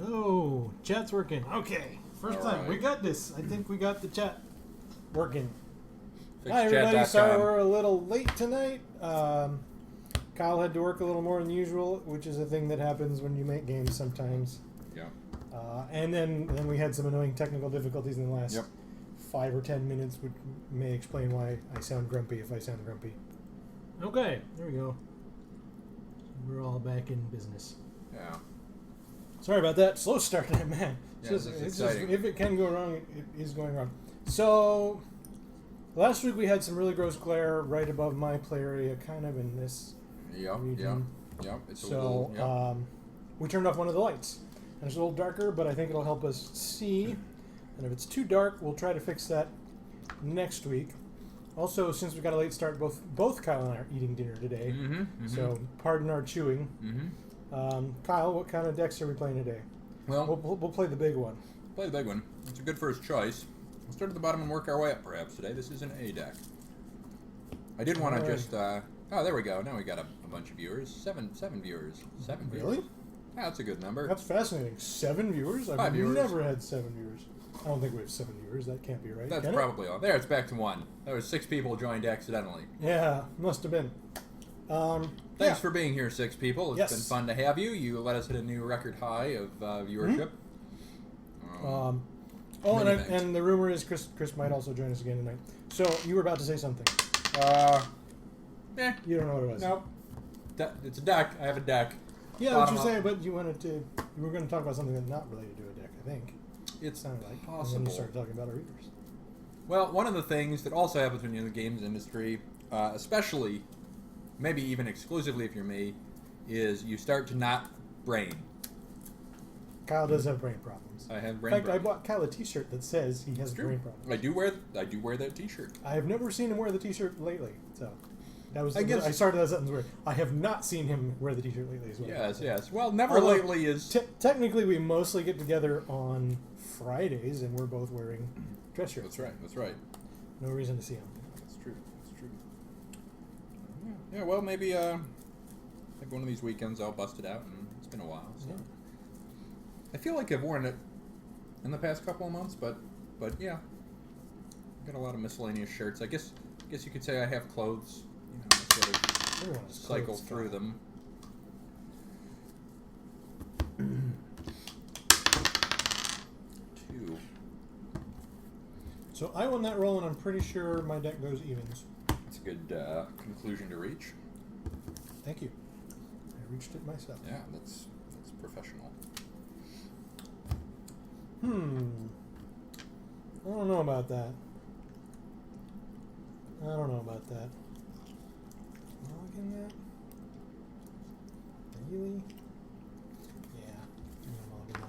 Oh, chat's working. Okay, first time. We got this. I think we got the chat working. Hi, everybody. Sorry we're a little late tonight. Kyle had to work a little more than usual, which is a thing that happens when you make games sometimes. Yeah. And then we had some annoying technical difficulties in the last 5 or 10 minutes, which may explain why I sound grumpy if I sound grumpy. Okay, there we go. We're all back in business. Yeah. Sorry about that. Slow start there, man. Yeah, it's exciting. If it can go wrong, it is going wrong. So, last week we had some really gross glare right above my play area, kind of in this region. Yeah. It's a little, we turned off one of the lights. And it's a little darker, but I think it'll help us see. And if it's too dark, we'll try to fix that next week. Also, since we got a late start, both Kyle and I are eating dinner today. So, pardon our chewing. Kyle, what kind of decks are we playing today? Well, we'll play the big one. Play the big one. It's a good first choice. We'll start at the bottom and work our way up, perhaps, today. This is an A deck. I did want to just... oh, there we go. Now we got a bunch of viewers. Seven viewers. Seven viewers. Really? Yeah, that's a good number. That's fascinating. 7 viewers? I've 5 viewers. Never had 7 viewers. I don't think we have 7 viewers. That can't be right. That's probably all. There, it's back to 1. There was 6 people joined accidentally. Yeah, must have been. Thanks for being here, 6 people. It's been fun to have you. You let us hit a new record high of viewership. And the rumor is Chris might also join us again tonight. So, you were about to say something. You don't know what it was. Nope. It's a deck. I have a deck. Yeah, what you're saying, but you were going to talk about something that's not related to a deck, I think. It sounded like possible. And then you started talking about our readers. Well, one of the things that also happens when you're in the games industry, especially, maybe even exclusively if you're me, is you start to not brain. Kyle does have brain problems. I have brain problems. In fact, I bought Kyle a T-shirt that says he has brain problems. I do wear that T-shirt. I have never seen him wear the T-shirt lately, so... I started that sentence weird. I have not seen him wear the T-shirt lately as well. Yes. Well, never lately is... Technically, we mostly get together on Fridays, and we're both wearing dress shirts. That's right. No reason to see him. That's true. Yeah, well, maybe like one of these weekends I'll bust it out, and it's been a while. So. Yeah. I feel like I've worn it in the past couple of months, but yeah. I've got a lot of miscellaneous shirts. I guess you could say I have clothes. Sort of cycle through them. Two. So I won that roll, and I'm pretty sure my deck goes evens. That's a good conclusion to reach. Thank you. I reached it myself. Yeah, that's professional. I don't know about that. Mulligan that? Really? Yeah. I'm gonna mulligan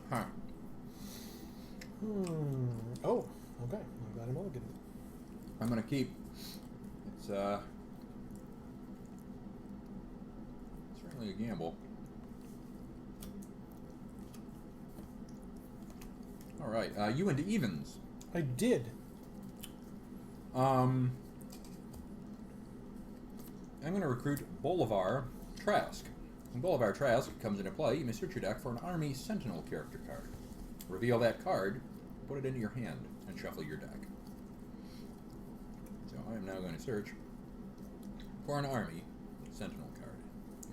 that. Huh. Oh, okay. I'm glad I mulliganed it. I'm gonna keep. It's certainly a gamble. All right, you into evens. I did. I'm going to recruit Bolivar Trask. When Bolivar Trask comes into play, you may search your deck for an Army Sentinel character card. Reveal that card, put it into your hand, and shuffle your deck. So I am now going to search for an Army Sentinel card,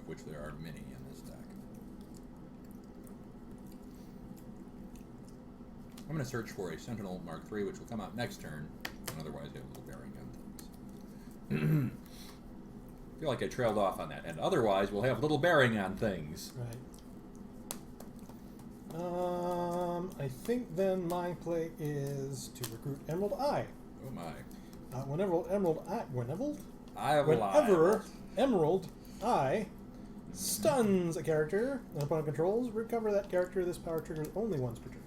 of which there are many in this deck. I'm going to search for a Sentinel Mark III, which will come out next turn, and otherwise have a little bearing on things. I feel like I trailed off on that, and otherwise we'll have little bearing on things. Right. I think then my play is to recruit Emerald Eye. Oh my. Whenever Emerald Eye stuns a character an opponent controls, recover that character. This power triggers only once per turn.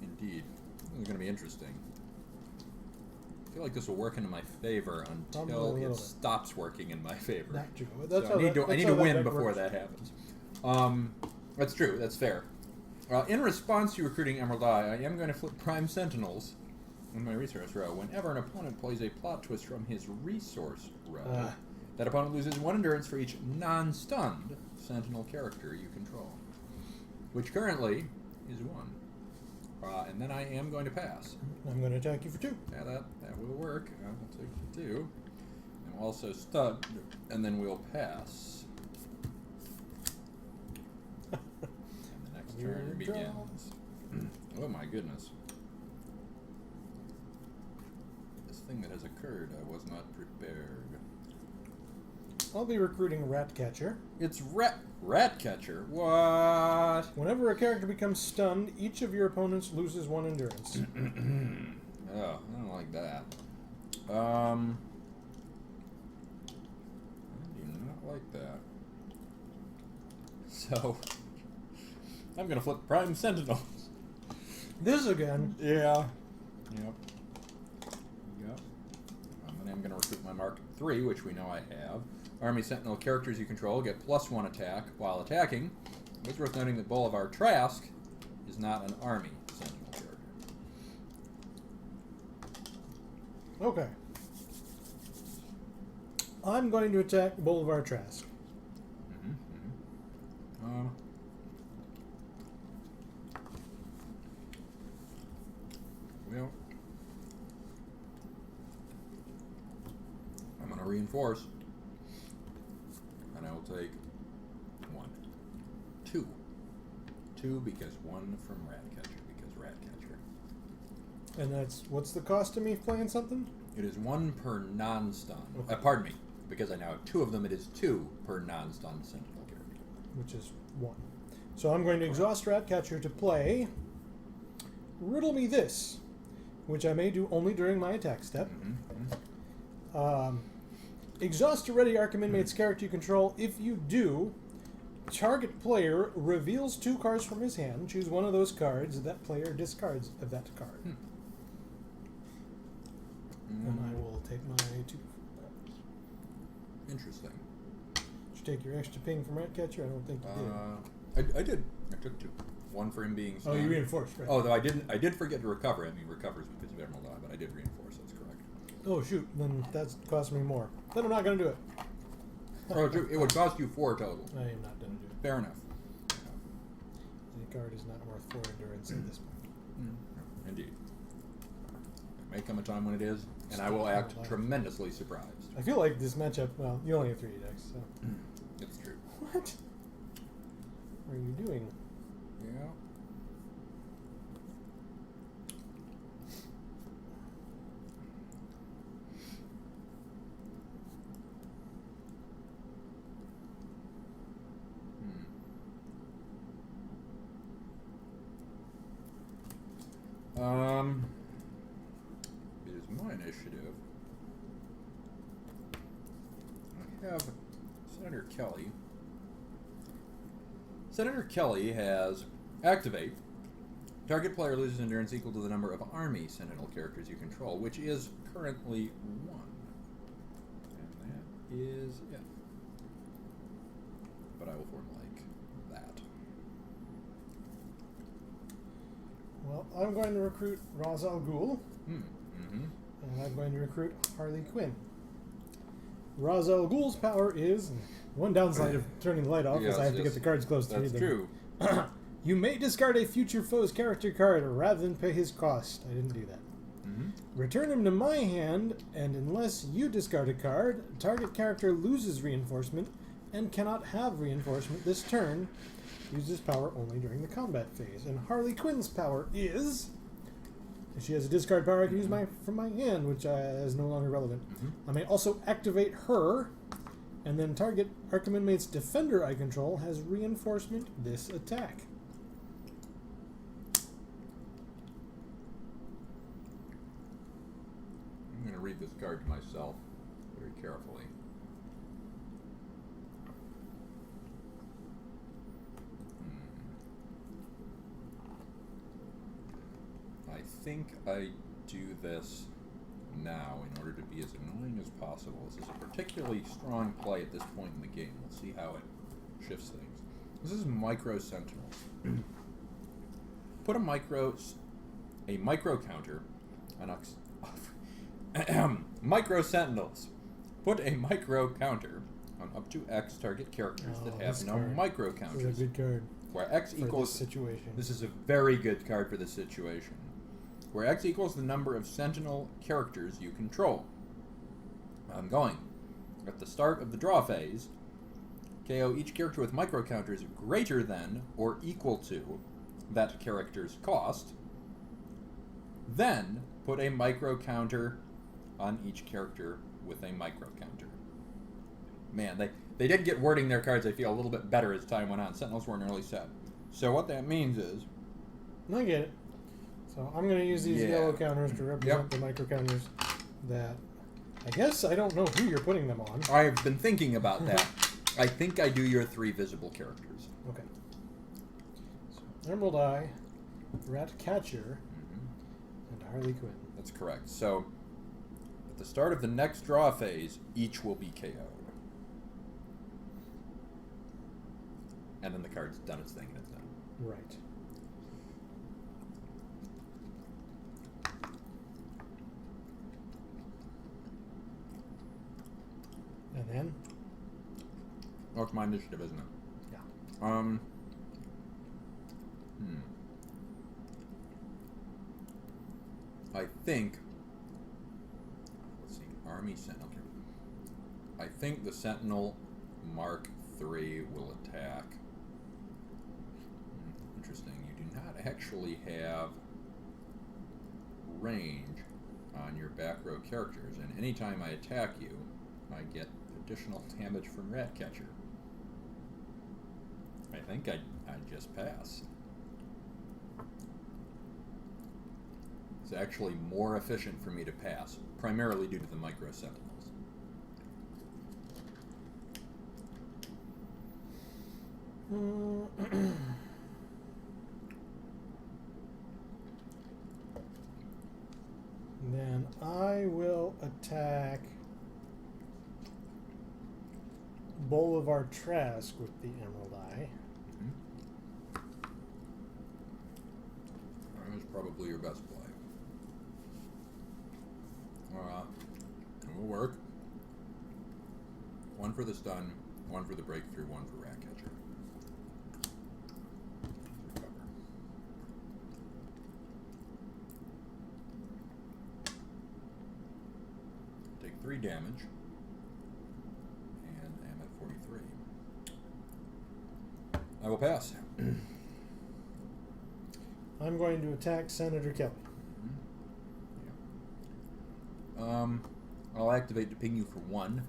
Indeed. This is going to be interesting. I feel like this will work into my favor until it stops working in my favor. I need to win before that happens. That's true. That's fair. In response to recruiting Emerald Eye, I am going to flip Prime Sentinels in my resource row. Whenever an opponent plays a plot twist from his resource row, That opponent loses 1 endurance for each non-stunned Sentinel character you control, which currently is 1. And then I am going to pass. I'm going to attack you for 2. Yeah, that will work. I will take the 2. And we'll also stun, and then we'll pass. And the next turn begins. Oh my goodness. This thing that has occurred, I was not prepared. I'll be recruiting Ratcatcher. It's Ratcatcher? What? Whenever a character becomes stunned, each of your opponents loses 1 endurance. Oh, I don't like that. I do not like that. So, I'm going to flip Prime Sentinels. This again? Yeah. Yep. And then I'm going to recruit my Mark III, which we know I have. Army Sentinel characters you control get +1 attack while attacking. It's worth noting that Bolivar Trask is not an Army Sentinel character. Okay. I'm going to attack Bolivar Trask. Well, I'm going to reinforce. And I will take 1. 2. 2 because 1 from Ratcatcher, because Ratcatcher. And that's, what's the cost to me playing something? It is 1 per non-stun. Okay. Pardon me, because I now have 2 of them, it is 2 per non-stun Sentinel character. Which is 1. So I'm going to exhaust Ratcatcher to play Riddle Me This, which I may do only during my attack step. Exhaust a ready Arkham Inmates character you control. If you do, target player reveals 2 cards from his hand. Choose one of those cards. That player discards of that card. And I will take my 2. Interesting. Did you take your extra ping from Ratcatcher? I don't think you did. I did. I took 2. 1 for him being stunned. Oh, you reinforced, right? Oh, though I did forget to recover. I mean, recovers because of Emerald Eye, but I did reinforce. That's correct. Oh, shoot. Then that's cost me more. Then I'm not going to do it. Oh, it would cost you 4 total. I am not going to do it. Fair enough. The card is not worth 4 endurance at this point. Indeed. There may come a time when it is, and I will act tremendously surprised. I feel like this matchup, well, you only have 3 decks, so. It's true. What? What are you doing? Yeah. It is my initiative. I have Senator Kelly. Senator Kelly has Activate. Target player loses endurance equal to the number of Army Sentinel characters you control, which is currently 1. And that is it. But I will form like that. Well, I'm going to recruit Ra's al Ghul. And I'm going to recruit Harley Quinn. Ra's al Ghul's power is... One downside of turning the light off is I have to get the cards close to me. That's true. You may discard a future foe's character card rather than pay his cost. I didn't do that. Return him to my hand, and unless you discard a card, target character loses reinforcement and cannot have reinforcement this turn. Uses power only during the combat phase. And Harley Quinn's power is... If she has a discard power, I can use from my hand, which is no longer relevant. I may also activate her, and then target Arkham Inmates defender I control has reinforcement this attack. I'm going to read this card to myself very carefully. I think I do this now in order to be as annoying as possible. This is a particularly strong play at this point in the game. We'll see how it shifts things. This is Micro Sentinels. Put a micro counter on Micro Sentinels. Put a micro counter on up to X target characters that have no micro counters. This is a good card. Where X equals this situation. This is a very good card for this situation. Where X equals the number of Sentinel characters you control. I'm going. At the start of the draw phase, KO each character with micro counters greater than or equal to that character's cost. Then put a micro counter on each character with a micro counter. Man, they did get wording their cards, I feel, a little bit better as time went on. Sentinels weren't early set. So what that means is... I get it. So I'm going to use these yellow counters to represent the micro counters that... I guess I don't know who you're putting them on. I've been thinking about that. I think I do your 3 visible characters. Okay. So Emerald Eye, Ratcatcher, and Harley Quinn. That's correct. So, at the start of the next draw phase, each will be KO'd. And then the card's done its thing and it's done. Right. And then? Oh, it's my initiative, isn't it? Yeah. I think... Let's see. Army Sentinel. I think the Sentinel Mark III will attack. Interesting. You do not actually have range on your back row characters, and anytime I attack you, I get additional damage from Ratcatcher. I think I just pass. It's actually more efficient for me to pass, primarily due to the micro Sentinels. Then I will attack Boulevard Trask with the Emerald Eye. That is probably your best play. It will work. 1 for the stun, 1 for the breakthrough, 1 for Ratcatcher. Recover. Take 3 damage. And am at 43. I will pass. I'm going to attack Senator Kelly. I'll activate to ping you for 1.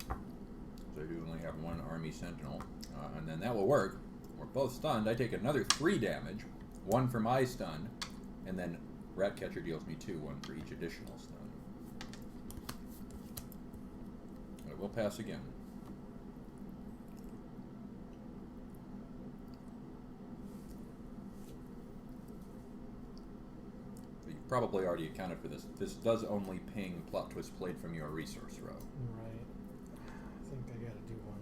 So I do only have 1 Army Sentinel. And then that will work. We're both stunned. I take another 3 damage. 1 for my stun. And then Ratcatcher deals me 2, 1 for each additional stun. I will pass again. Probably already accounted for this. This does only ping Plot Twist played from your resource row. Right. I think I gotta do one.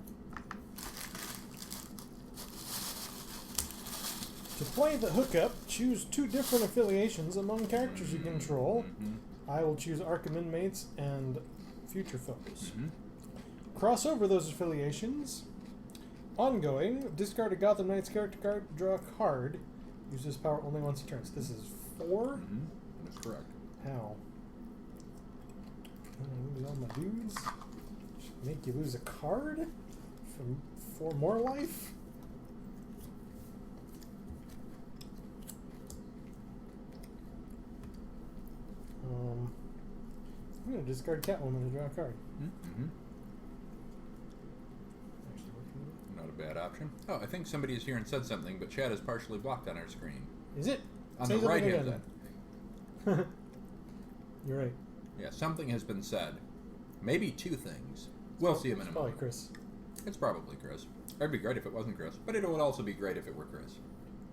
To play the hookup, choose 2 different affiliations among characters you control. I will choose Arkham Inmates and Future Foes. Cross over those affiliations. Ongoing, discard a Gotham Knights character card, draw a card. Use this power only once a turn. So this is 4? That's correct. How? I'm gonna lose all my dudes? Should make you lose a card? For more life? I'm gonna discard Catwoman and draw a card. Actually working. Not a bad option. Oh, I think somebody is here and said something, but chat is partially blocked on our screen. Is it? On the right hand side. You're right. Yeah, something has been said. Maybe 2 things. We'll see them in a moment. Probably Chris. It's probably Chris. It'd be great if it wasn't Chris, but it would also be great if it were Chris.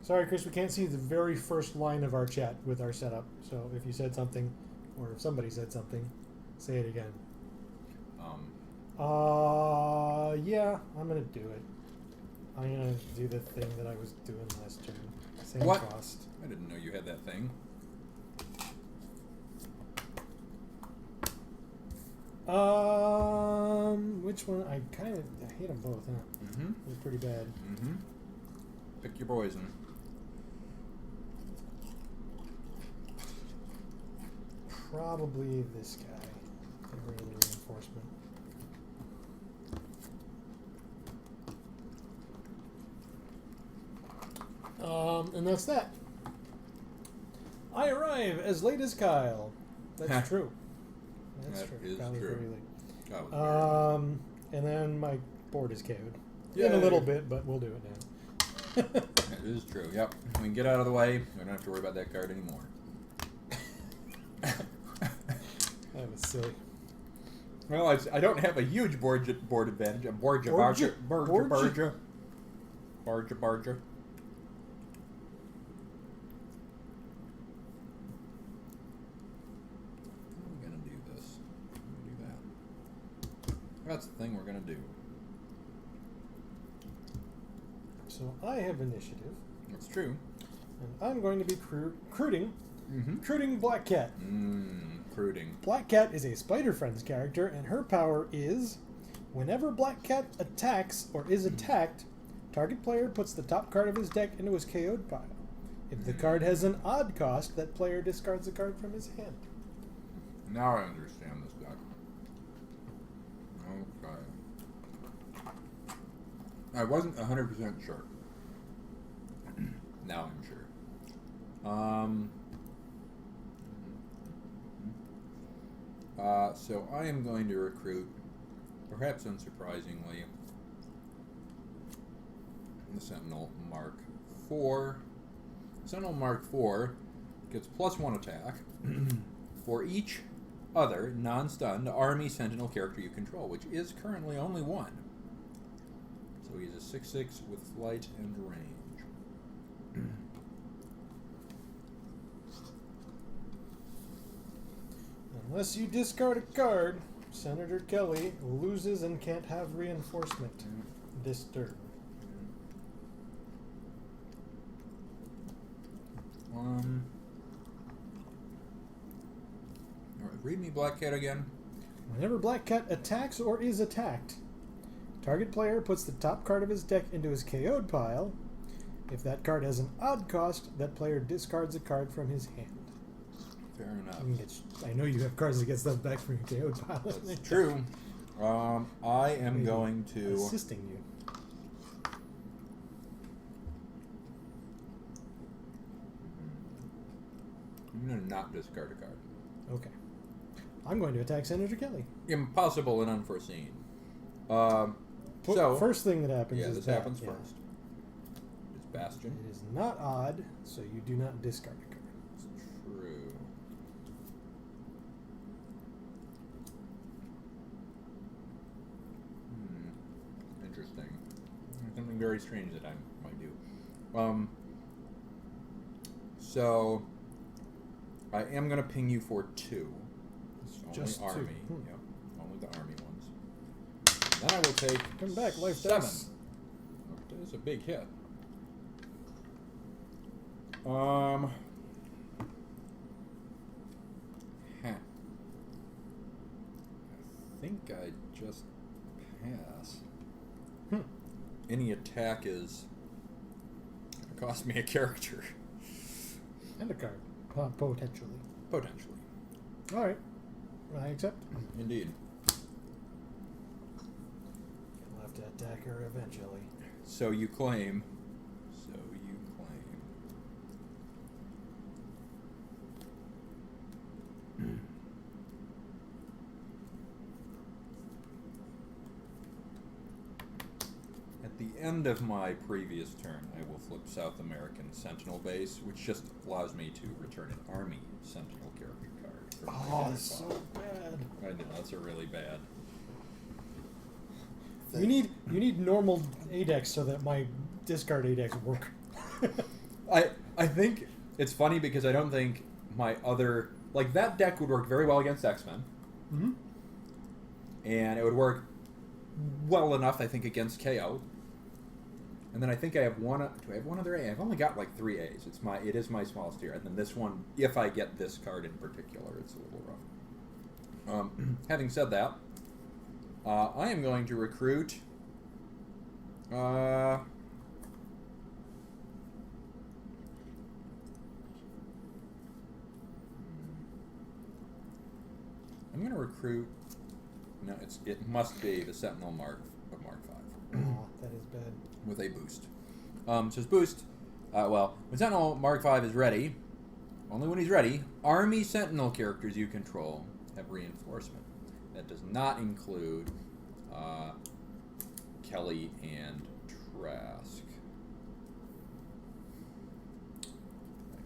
Sorry, Chris, we can't see the very first line of our chat with our setup. So if you said something, or if somebody said something, say it again. Yeah, I'm gonna do it. I'm gonna do the thing that I was doing last turn. Same cost. I didn't know you had that thing. Which one? I hate them both, huh? Mm-hmm. They're pretty bad. Mm-hmm. Pick your poison. Probably this guy. Get rid of the reinforcement. And that's that. I arrive as late as Kyle. That's true. That's that true. is Kyle was true. very late. That was And then my board is KO'd. Yay. In a little bit, but we'll do it now. That is true. Yep. We can get out of the way. We don't have to worry about that card anymore. That was silly. Well, I don't have a huge board advantage. A Barja. What am I gonna do this? I'm gonna do that. That's the thing we're gonna do. So I have initiative. That's true. And I'm going to be recruiting Black Cat. Recruiting. Black Cat is a Spider Friends character, and her power is whenever Black Cat attacks or is attacked, target player puts the top card of his deck into his KO'd pile. If the card has an odd cost, that player discards a card from his hand. Now I understand this deck. Okay. I wasn't 100% sure. Now I'm sure. So I am going to recruit, perhaps unsurprisingly, the Sentinel Mark IV. Sentinel Mark IV gets +1 attack for each other non-stunned army Sentinel character you control, which is currently only one. So he's a 6/6 with flight and range. Unless you discard a card, Senator Kelly loses and can't have reinforcement this turn. Read me Black Cat again. Whenever Black Cat attacks or is attacked, target player puts the top card of his deck into his KO'd pile. If that card has an odd cost, that player discards a card from his hand. Fair enough. I know you have cards that get stuff back from your KO'd pile. That's true. I am going to... assisting you. I'm going to not discard a card. Okay. I'm going to attack Senator Kelly. Impossible and unforeseen. First thing that happens is this happens first. It's Bastion. It is not odd, so you do not discard a card. It's true. Interesting. Something very strange that I might do. So I am going to ping you for 2. Just only 2. Army. Yep. Only the army ones. Then I will take Come back, life 7. dice. That is a big hit. I think I just pass. Any attack is gonna cost me a character. And a card. Potentially. Potentially. Alright. I accept. Indeed. You'll have to attack her eventually. So you claim. At the end of my previous turn, I will flip South American Sentinel base, which just allows me to return an Army Sentinel character card. That's so bad. I know, that's a really bad. You need normal ADEX so that my discard ADEX work. I think it's funny because I don't think my other... Like, that deck would work very well against X-Men. Mm-hmm. And it would work well enough, I think, against KO. And then I think I have one... Do I have one other A? I've only got, like, 3 A's. It is my smallest tier. And then this one, if I get this card in particular, it's a little rough. Having said that, I am going to recruit... I'm going to recruit... No, it must be the Sentinel Mark 5. Oh, that is bad. With a boost. Says boost. Well, when Sentinel Mark 5 is ready, only when he's ready, Army Sentinel characters you control have reinforcement. That does not include Kelly and Trask.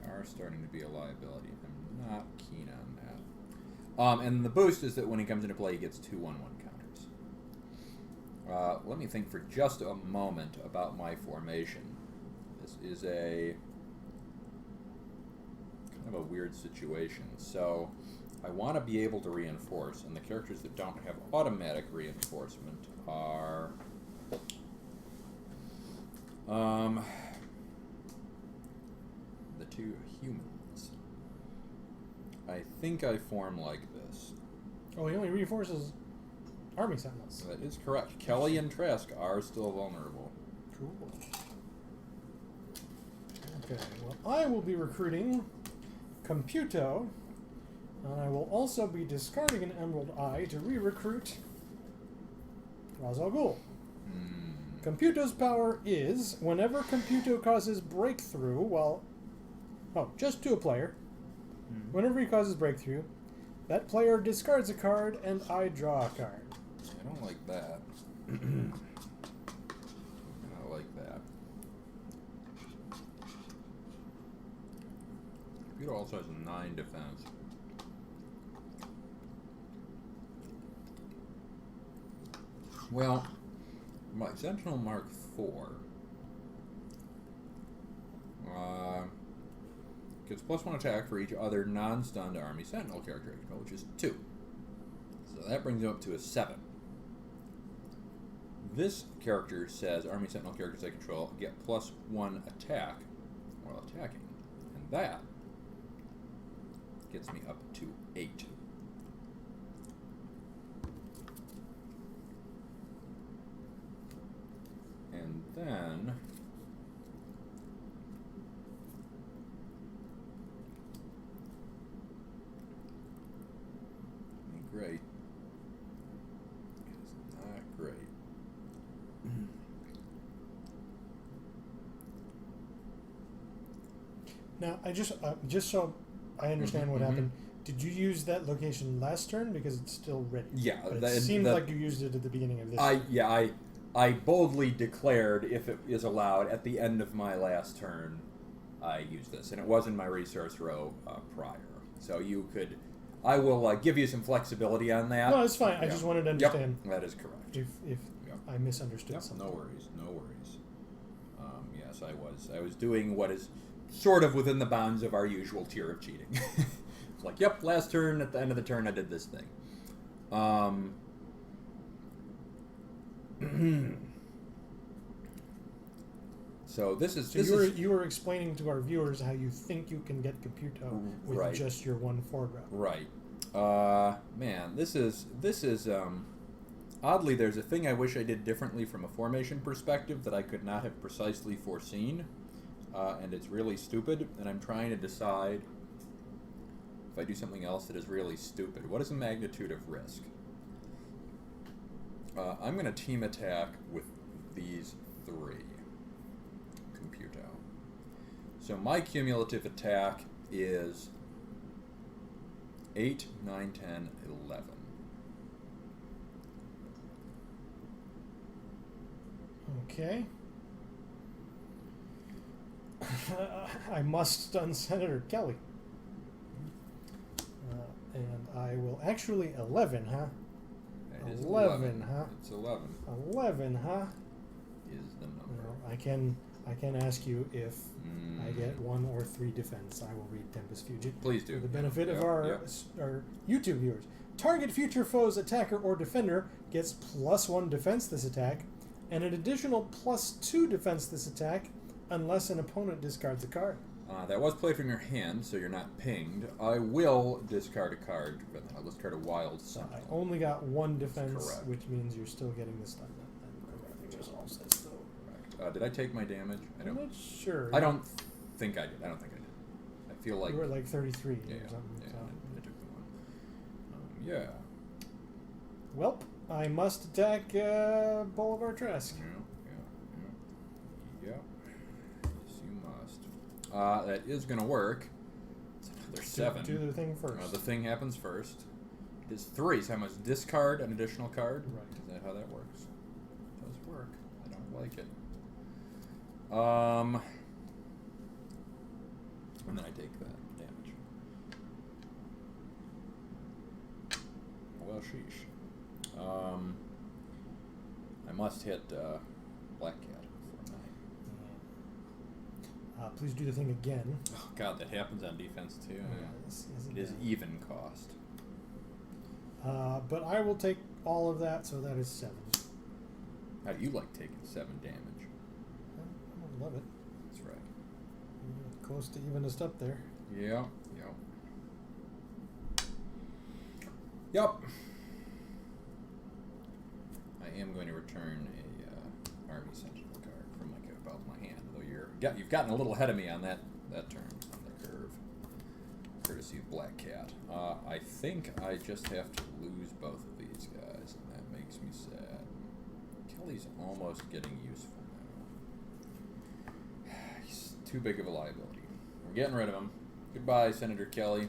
They are starting to be a liability. I'm not keen on that. And the boost is that when he comes into play, he gets 2/1/1 counters. Let me think for just a moment about my formation. This is a kind of a weird situation. So I want to be able to reinforce, and the characters that don't have automatic reinforcement are the 2 humans. I think I form like this. Oh, he only reinforces Army Sentinels. That is correct. Kelly and Trask are still vulnerable. Cool. Okay, well, I will be recruiting Computo, and I will also be discarding an Emerald Eye to re-recruit Ra's al Ghul. Computo's power is, whenever Computo causes breakthrough, just to a player, whenever he causes breakthrough, that player discards a card and I draw a card. I don't like that. I don't like that. Computo also has 9 defense. Well, my Sentinel Mark 4 gets +1 attack for each other non-stunned Army Sentinel character I control, which is 2. So that brings him up to a 7. This character says Army Sentinel characters I control get +1 attack while attacking, and that gets me up to 8. And then great. It's not great. Now, I just so I understand what happened. Did you use that location last turn because it's still ready? Yeah, but it seemed like you used it at the beginning of this. I boldly declared, if it is allowed, at the end of my last turn, I used this, and it was in my resource row prior. So you could, I will give you some flexibility on that. No, it's fine. I just wanted to understand. Yep, that is correct. If I misunderstood something. No worries, no worries. Yes, I was doing what is sort of within the bounds of our usual tier of cheating. It's like, yep, last turn, at the end of the turn, I did this thing. So this is... you were explaining to our viewers how you think you can get Computo with just your 1 foreground. Right. Man, this is oddly, there's a thing I wish I did differently from a formation perspective that I could not have precisely foreseen, and it's really stupid, and I'm trying to decide if I do something else that is really stupid. What is the magnitude of risk? I'm going to team attack with these 3. Computo. So my cumulative attack is 8, 9, 10, 11. Okay. I must stun Senator Kelly. And I will actually 11, huh? That is 11, huh? It's 11. 11, huh? Is the number. Well, I can ask you if I get 1 or 3 defense. I will read Tempest Fugit. Please do. For the benefit of our YouTube viewers. Target future foe's attacker or defender gets +1 defense this attack, and an additional +2 defense this attack, unless an opponent discards a card. That was played from your hand, so you're not pinged. I will discard a card, but I'll discard a wild Sentinel. I only got 1 defense, Correct. which means you're still getting the stun. Correct. Did I take my damage? I'm not sure. I don't think I did. I feel like... You were like 33 or something. Yeah, so. I took the one. Yeah. Welp, I must attack Bolivar Trask. Yeah. Yes, you must. That is going to work. It's another 7. Do the thing first. The thing happens first. It is 3, so I must discard an additional card. Right. Is that how that works? It does work. I don't like it. And then I take that damage. Well, sheesh. I must hit Black Cat for 9. Please do the thing again. Oh god, that happens on defense too. Yeah. It is even cost. But I will take all of that, so that is 7. How do you like taking 7 damage? I love it. That's right. You're close to evenest up there. Yeah. Yep. I am going to return a Army Sentinel card from my hand. Though you've gotten a little ahead of me on that turn on the curve, courtesy of Black Cat. I think I just have to lose both of these guys, and that makes me sad. Kelly's almost getting useful now. He's too big of a liability. We're getting rid of him. Goodbye, Senator Kelly.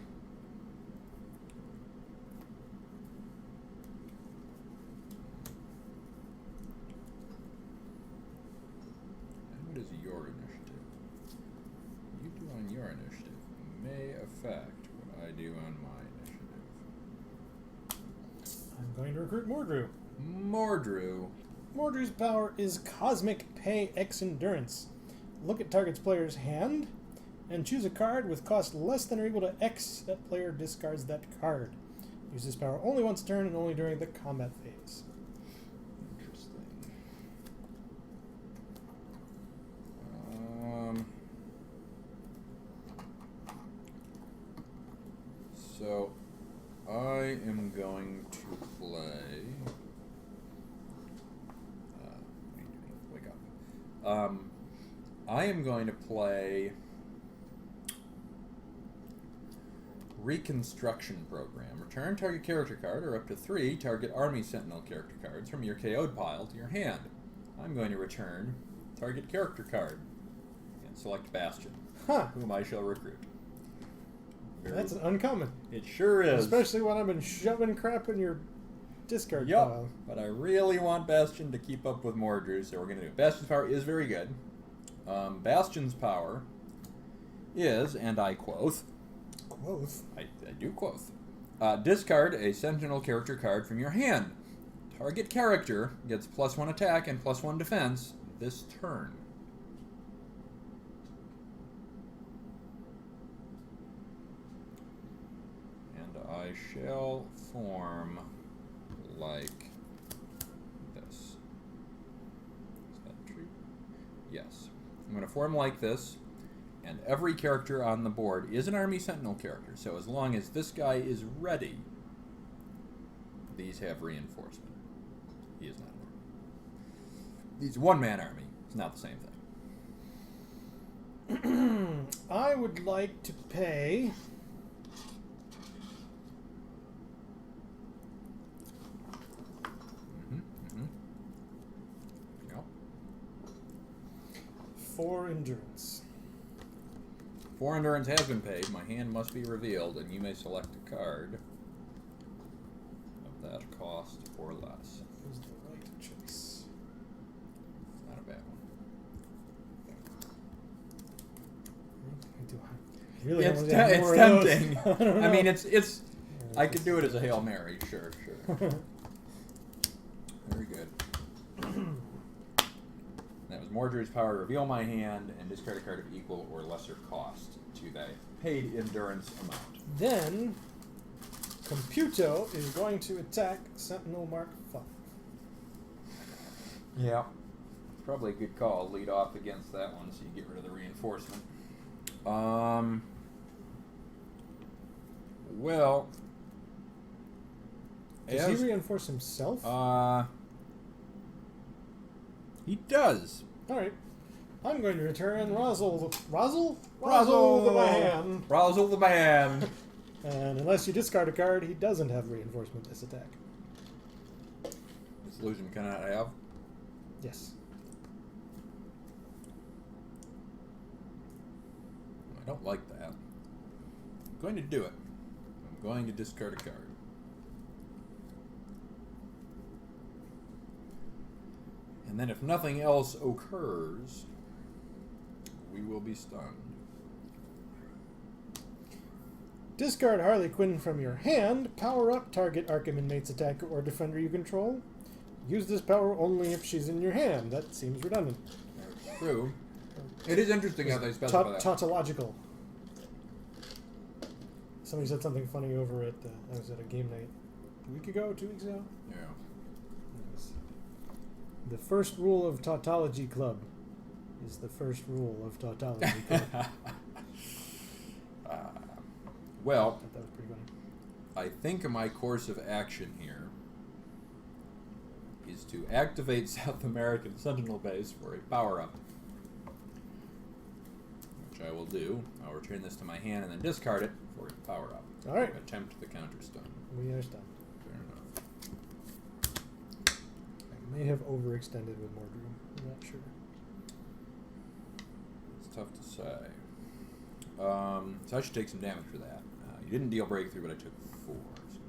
What is your initiative? You do on your initiative may affect what I do on my initiative. I'm going to recruit Mordrew. Mordrew's power is Cosmic Pay X Endurance. Look at target's player's hand and choose a card with cost less than or equal to X. That player discards that card. Use this power only once a turn and only during the combat phase. Interesting. So I am going to play. Wake up. I am going to play Reconstruction Program. Return target character card or up to 3 target Army Sentinel character cards from your KO'd pile to your hand. I'm going to return target character card and select Bastion, whom I shall recruit. That's an uncommon. It sure is. Especially when I've been shoving crap in your discard pile. But I really want Bastion to keep up with Mordrew, so we're going to do it. Bastion's power is very good. Bastion's power is, and I quoth... Quoth? I do quoth. Discard a Sentinel character card from your hand. Target character gets +1 attack and +1 defense this turn. I shall form like this. Is that true? Yes. I'm going to form like this, and every character on the board is an Army Sentinel character, so as long as this guy is ready, these have reinforcement. He is not an army. He's a one-man army. It's not the same thing. I would like to pay... Yep. 4 endurance. 4 endurance has been paid. My hand must be revealed, and you may select a card of that cost or less. Is the right choice. Not a bad one. Really it's tempting. I mean, it's. I could do it as a Hail Mary. Sure. Very good. That was Mordrew's power. Reveal my hand and discard a card of equal or lesser cost to that paid endurance amount. Then, Computo is going to attack Sentinel Mark 5. Yeah. Probably a good call. Lead off against that one so you get rid of the reinforcement. Well... Does he reinforce himself? He does. Alright. I'm going to return Razzle the man. Razzle the man. And unless you discard a card, he doesn't have reinforcement this attack. This illusion cannot have? Yes. I don't like that. I'm going to do it. I'm going to discard a card. And then if nothing else occurs, we will be stunned. Discard Harley Quinn from your hand. Power up target Arkham Inmates attacker or defender you control. Use this power only if she's in your hand. That seems redundant. That's true. It is interesting how they specify that. Tautological. Somebody said something funny over at, I was at a game night a week ago, 2 weeks ago? Yeah. The first rule of Tautology Club is the first rule of Tautology Club. Well, I thought that was pretty funny. I think my course of action here is to activate South American Sentinel base for a power-up. Which I will do. I'll return this to my hand and then discard it for a power-up. Alright. Attempt the counter-stun. We are stunned. Fair enough. I may have overextended with Mordru. I'm not sure. It's tough to say. So I should take some damage for that. You didn't deal breakthrough, but I took 4, so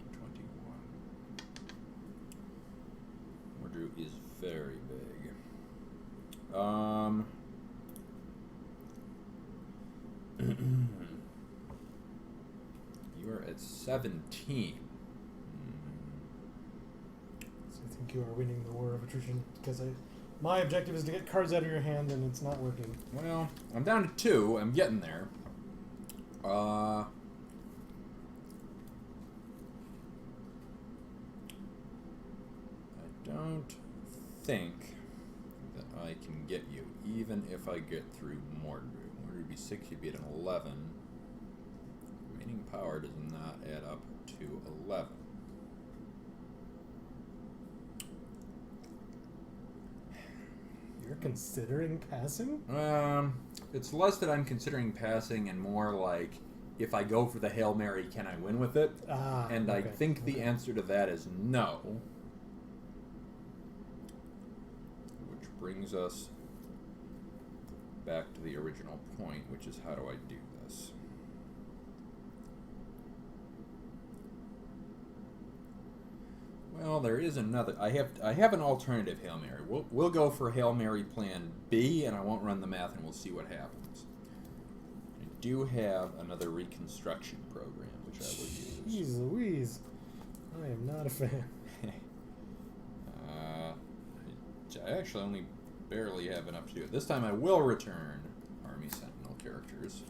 21. Mordru is very big. You are at 17. So I think you are winning the war of attrition because my objective is to get cards out of your hand and it's not working. Well, I'm down to 2. I'm getting there. I don't think that I can get you, even if I get through Mordru. Mordru would be 6, you'd be at an 11. Remaining power does not add up to 11. You're considering passing? It's less that I'm considering passing and more like, if I go for the Hail Mary, can I win with it? And okay. I think the answer to that is no. Which brings us back to the original point, which is how do I do this? Well, there is another. I have an alternative Hail Mary. We'll go for Hail Mary Plan B, and I won't run the math, and we'll see what happens. I do have another reconstruction program, which I will use. Jeez Louise, I am not a fan. I actually only barely have enough to do it. This time I will return Army Sentinel characters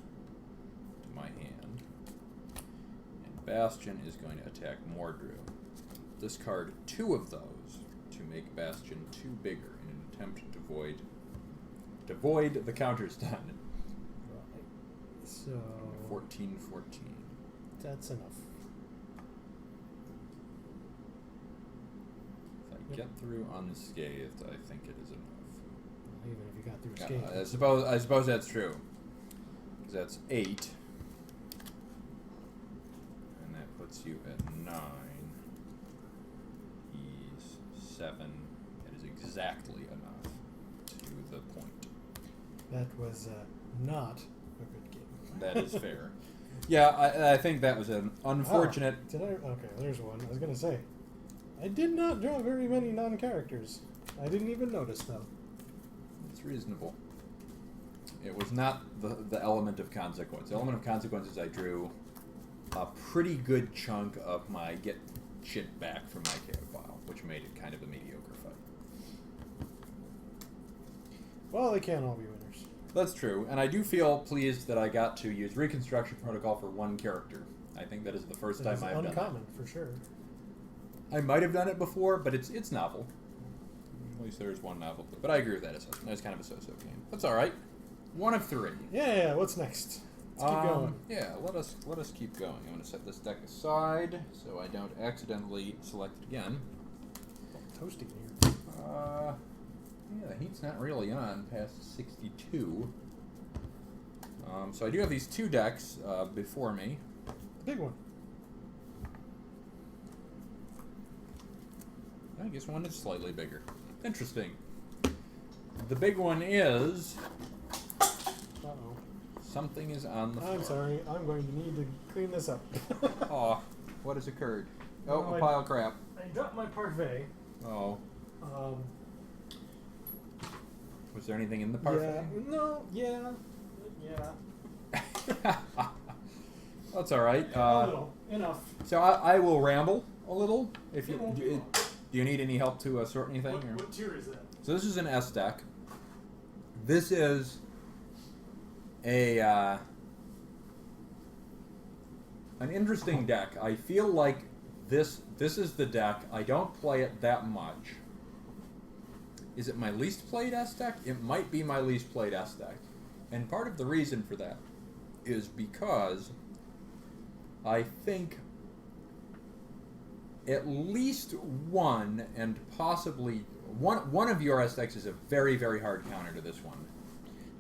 to my hand, and Bastion is going to attack Mordru. Discard 2 of those to make Bastion 2 bigger in an attempt to void the counter stun. Right. So 14. That's enough. If I get through unscathed, I think it is enough. Well, even if you got through unscathed. I suppose that's true. That's 8. And that puts you at 9. 7. That is exactly enough to the point. That was not a good game. That is fair. Yeah, I think that was an unfortunate... Oh, did I? Okay, there's one. I was going to say. I did not draw very many non-characters. I didn't even notice, though. It's reasonable. It was not the element of consequence. The element of consequence is I drew a pretty good chunk of my get shit back from my KO file, which made it kind of a mediocre fight. Well, they can't all be winners. That's true, and I do feel pleased that I got to use Reconstruction Protocol for one character. I think that is the first time I've done it. Uncommon, for sure. I might have done it before, but it's novel. At least there's one novel. But I agree with that assessment. It's kind of a so-so game. That's all right. 1 of 3. Yeah, what's next? Let's keep going. Yeah, let us keep going. I'm going to set this deck aside so I don't accidentally select it again. It's toasty in here. Yeah, the heat's not really on past 62. So I do have these two decks before me. The big one. I guess one is slightly bigger. Interesting. The big one is... Uh-oh. Something is on the floor. I'm sorry. I'm going to need to clean this up. Oh, what has occurred? Oh, a pile of crap. I dropped my parfait. Oh. Was there anything in the parfait? Yeah. No. Yeah. That's all right. A little. Enough. So I will ramble a little. If you do you need any help to sort anything? What tier is that? So this is an S deck. This is a an interesting deck. I feel like this is the deck. I don't play it that much. Is it my least played S deck? It might be my least played S deck. And part of the reason for that is because I think at least one and possibly one of your S decks is a very, very hard counter to this one.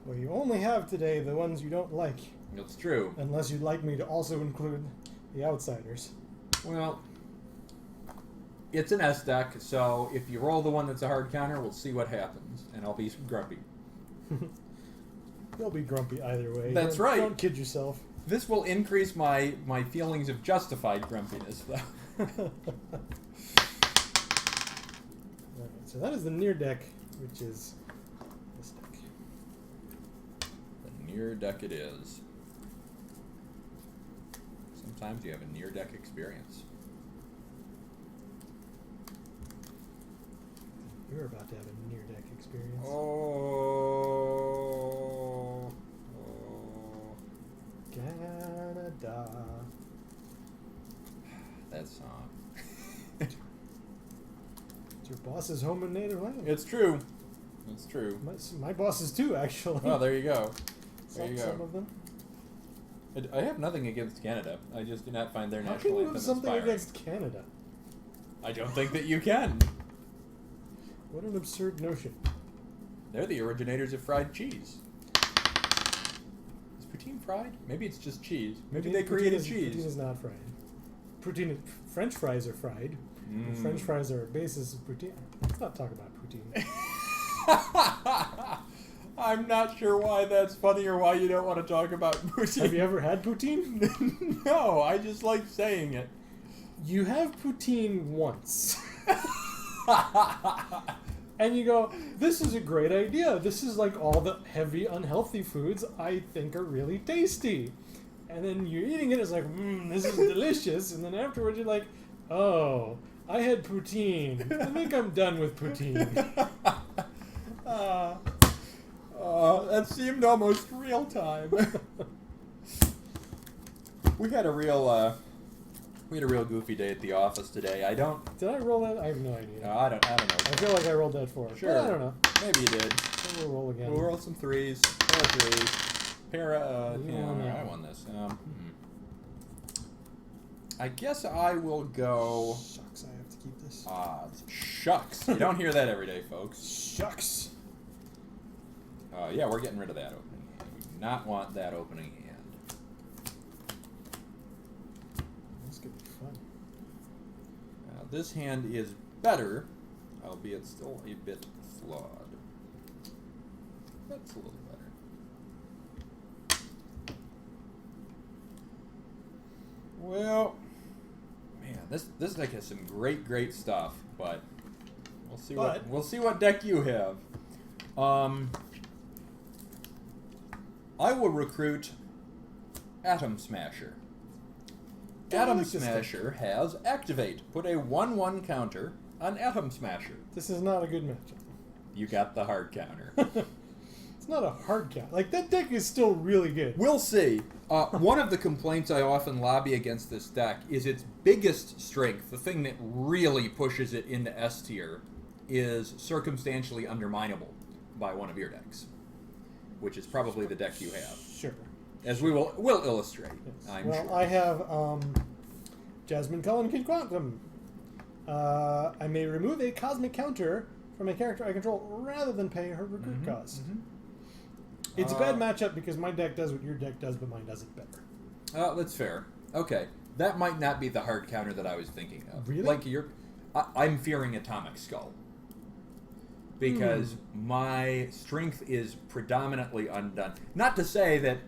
Well, you only have today the ones you don't like. That's true. Unless you'd like me to also include the outsiders. Well, it's an S deck, so if you roll the one that's a hard counter, we'll see what happens, and I'll be grumpy. You'll be grumpy either way. That's right. Don't kid yourself. This will increase my feelings of justified grumpiness, though. Alright, so that is the near deck, which is this deck. The near deck it is. Sometimes you have a near deck experience. You're about to have a near deck experience. Oh. Canada. That song. It's your boss's home and native land. It's true. It's true. My boss's too, actually. Oh, there you go. There you go. Some of them. I have nothing against Canada. I just do not find their How national can you anthem have something inspiring. against Canada? I don't think that you can. What an absurd notion. They're the originators of fried cheese. Is poutine fried? Maybe it's just cheese. Maybe they created cheese. Poutine is not fried. French fries are fried. And French fries are a basis of poutine. Let's not talk about poutine. I'm not sure why that's funny or why you don't want to talk about poutine. Have you ever had poutine? No, I just like saying it. You have poutine once. And you go, this is a great idea. This is like all the heavy, unhealthy foods I think are really tasty. And then you're eating it, it's like, this is delicious. And then afterwards you're like, oh, I had poutine. I think I'm done with poutine. That seemed almost real time. We had a real goofy day at the office today. Did I roll that? I have no idea. I don't know. I feel like I rolled that for. Sure. But I don't know. Maybe you did. So we'll roll again. We'll roll some threes. Pair of threes. I won this. I guess I will go. Shucks, I have to keep this. Shucks. You don't hear that every day, folks. Shucks. Yeah, we're getting rid of that opening hand. We do not want that opening hand. This could be fun. This hand is better, albeit still a bit flawed. That's a little better. Well, man, this deck has some great stuff, but we'll see what deck you have. I will recruit Atom Smasher. Atom Smasher has Activate. Put a 1/1 counter on Atom Smasher. This is not a good matchup. You got the hard counter. It's not a hard count. Like, that deck is still really good. We'll see. One of the complaints I often lobby against this deck is its biggest strength, the thing that really pushes it into S tier, is circumstantially underminable by one of your decks, which is probably the deck you have. Sure. as we'll illustrate. Yes. I'm sure. I have Jasmine Cullen Kid Quantum. I may remove a cosmic counter from a character I control rather than pay her recruit cost. It's a bad matchup because my deck does what your deck does, but mine does it better. That's fair. Okay, that might not be the hard counter that I was thinking of. Really? Like I'm fearing Atomic Skull because my strength is predominantly undone. Not to say that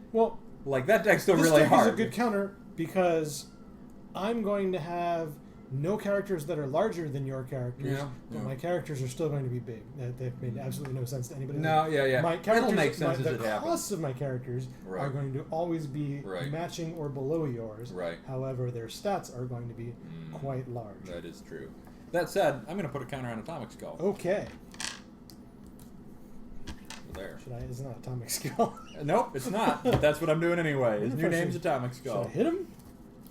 like that deck's still really hard. This deck is a good counter because I'm going to have no characters that are larger than your characters, but my characters are still going to be big. They've made absolutely no sense to anybody. No, yeah. My characters, it'll make sense as it happens. The costs of my characters are going to always be matching or below yours. Right. However, their stats are going to be quite large. That is true. That said, I'm going to put a counter on Atomic Skull. Okay. There. It's not Atomic Skull. Nope, it's not. But that's what I'm doing anyway. His new name's Atomic Skull. Should I hit him?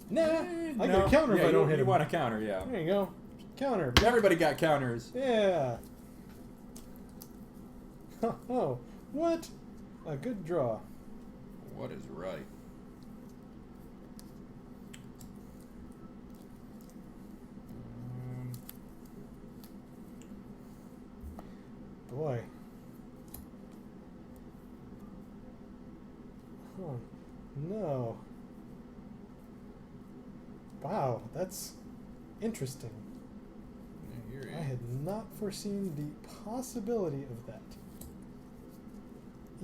Nah, I get a counter if I don't hit him. You want a counter, yeah. There you go. Counter. Everybody got counters. Yeah. Oh, what? A good draw. What is right? Boy. Oh, no. Wow, that's interesting. I had not foreseen the possibility of that.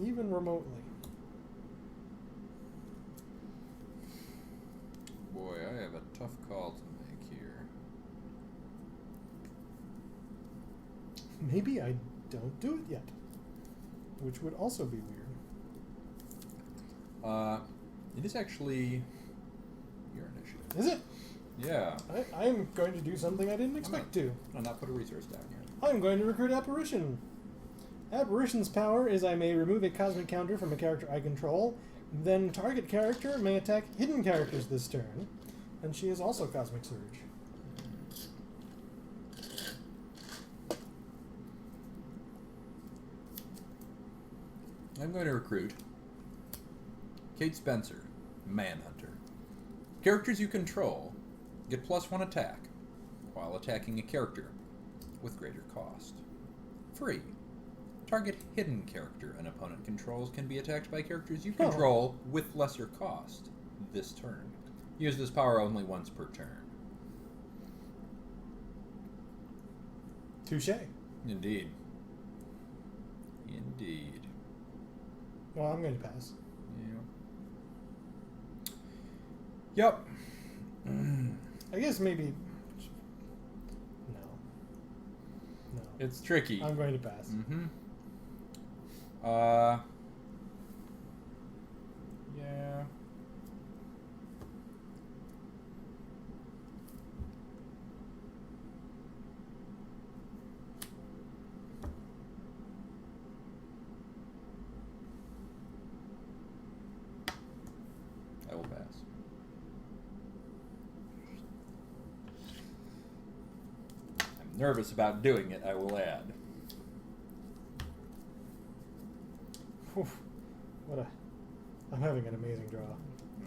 Even remotely. Boy, I have a tough call to make here. Maybe I don't do it yet. Which would also be weird. It is actually your initiative. Is it? Yeah. I'm going to do something I didn't expect to. I'll not put a resource down yet. I'm going to recruit Apparition. Apparition's power is I may remove a cosmic counter from a character I control, then target character may attack hidden characters this turn, and she is also Cosmic Surge. I'm going to recruit Kate Spencer, Manhunter. Characters you control get +1 attack while attacking a character with greater cost. Free. Target hidden character an opponent controls can be attacked by characters you control with lesser cost this turn. Use this power only once per turn. Touché. Indeed. Indeed. Well, I'm going to pass. Yep. I guess maybe... No. It's tricky. I'm going to pass. Mm-hmm. Yeah. I will pass. I'm nervous about doing it, I will add. I'm having an amazing draw.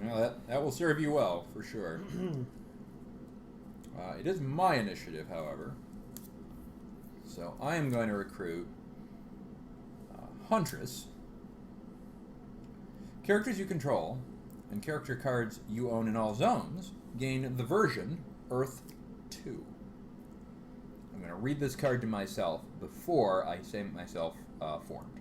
Well, that will serve you well, for sure. It is my initiative, however. So I am going to recruit Huntress. Characters you control and character cards you own in all zones gain the version Earth 2. I'm going to read this card to myself before I say myself formed.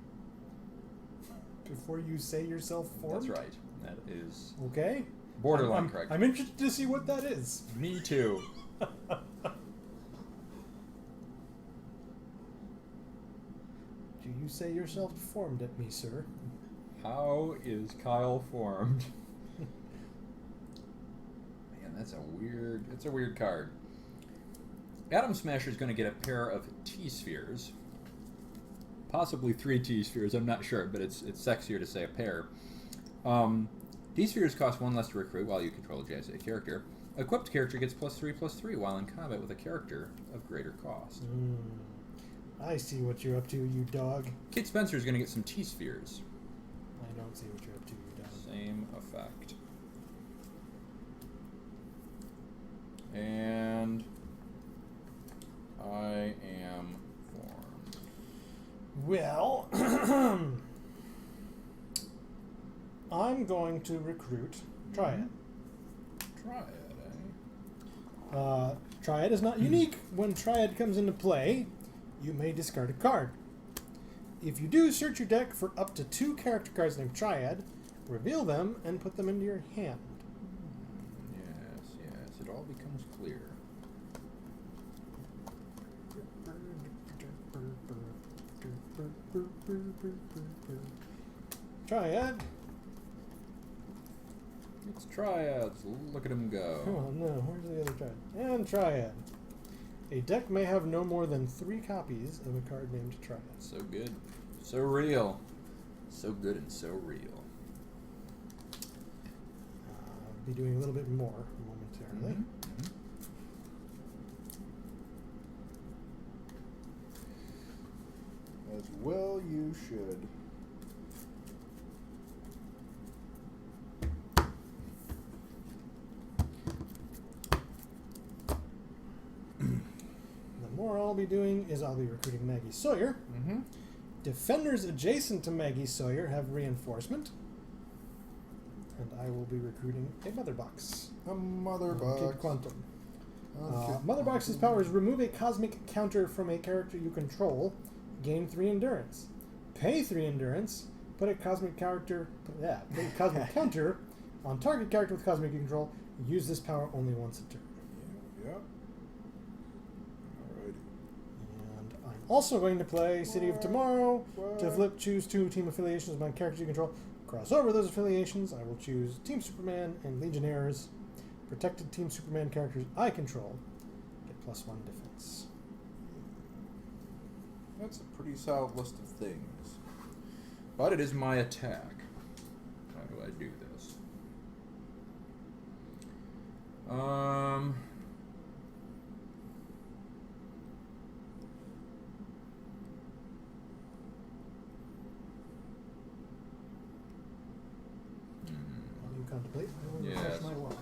Before you say yourself formed? That's right. That is okay. Borderline correct. I'm interested to see what that is. Me too. Do you say yourself formed at me, sir? How is Kyle formed? Man, that's a weird card. Atom Smasher is going to get a pair of T-spheres. Possibly 3 T-spheres, I'm not sure, but it's sexier to say a pair. T-spheres cost 1 less to recruit while you control a JSA character. Equipped character gets +3/+3 while in combat with a character of greater cost. I see what you're up to, you dog. Kate Spencer is going to get some T-spheres. I don't see what you're up to. Same effect. And I am formed. Well, I'm going to recruit Triad. Triad, eh? Triad is not unique. When Triad comes into play, you may discard a card. If you do, search your deck for up to 2 character cards named Triad, reveal them, and put them into your hand. Yes, it all becomes clear. Triad. It's Triads. Look at him go. Oh no, where's the other Triad? And Triad. A deck may have no more than 3 copies of a card named Triad. So good. So real. So good and so real. I'll be doing a little bit more momentarily. As well you should. The more I'll be doing is I'll be recruiting Maggie Sawyer. Defenders adjacent to Maggie Sawyer have reinforcement. And I will be recruiting a Mother Box. A Mother Box. Kid Quantum. Mother Box's powers: remove a cosmic counter from a character you control, gain 3 endurance. Pay 3 endurance, put a cosmic counter counter on target character with cosmic you control. Use this power only once a turn. Yep. Alrighty. And I'm also going to play City of Tomorrow. To flip, choose 2 team affiliations of my characters you control. Cross over those affiliations. I will choose Team Superman and Legionnaires. Protected Team Superman characters I control get +1 defense. That's a pretty solid list of things. But it is my attack. How do I do this? While you contemplate, I will refresh my water.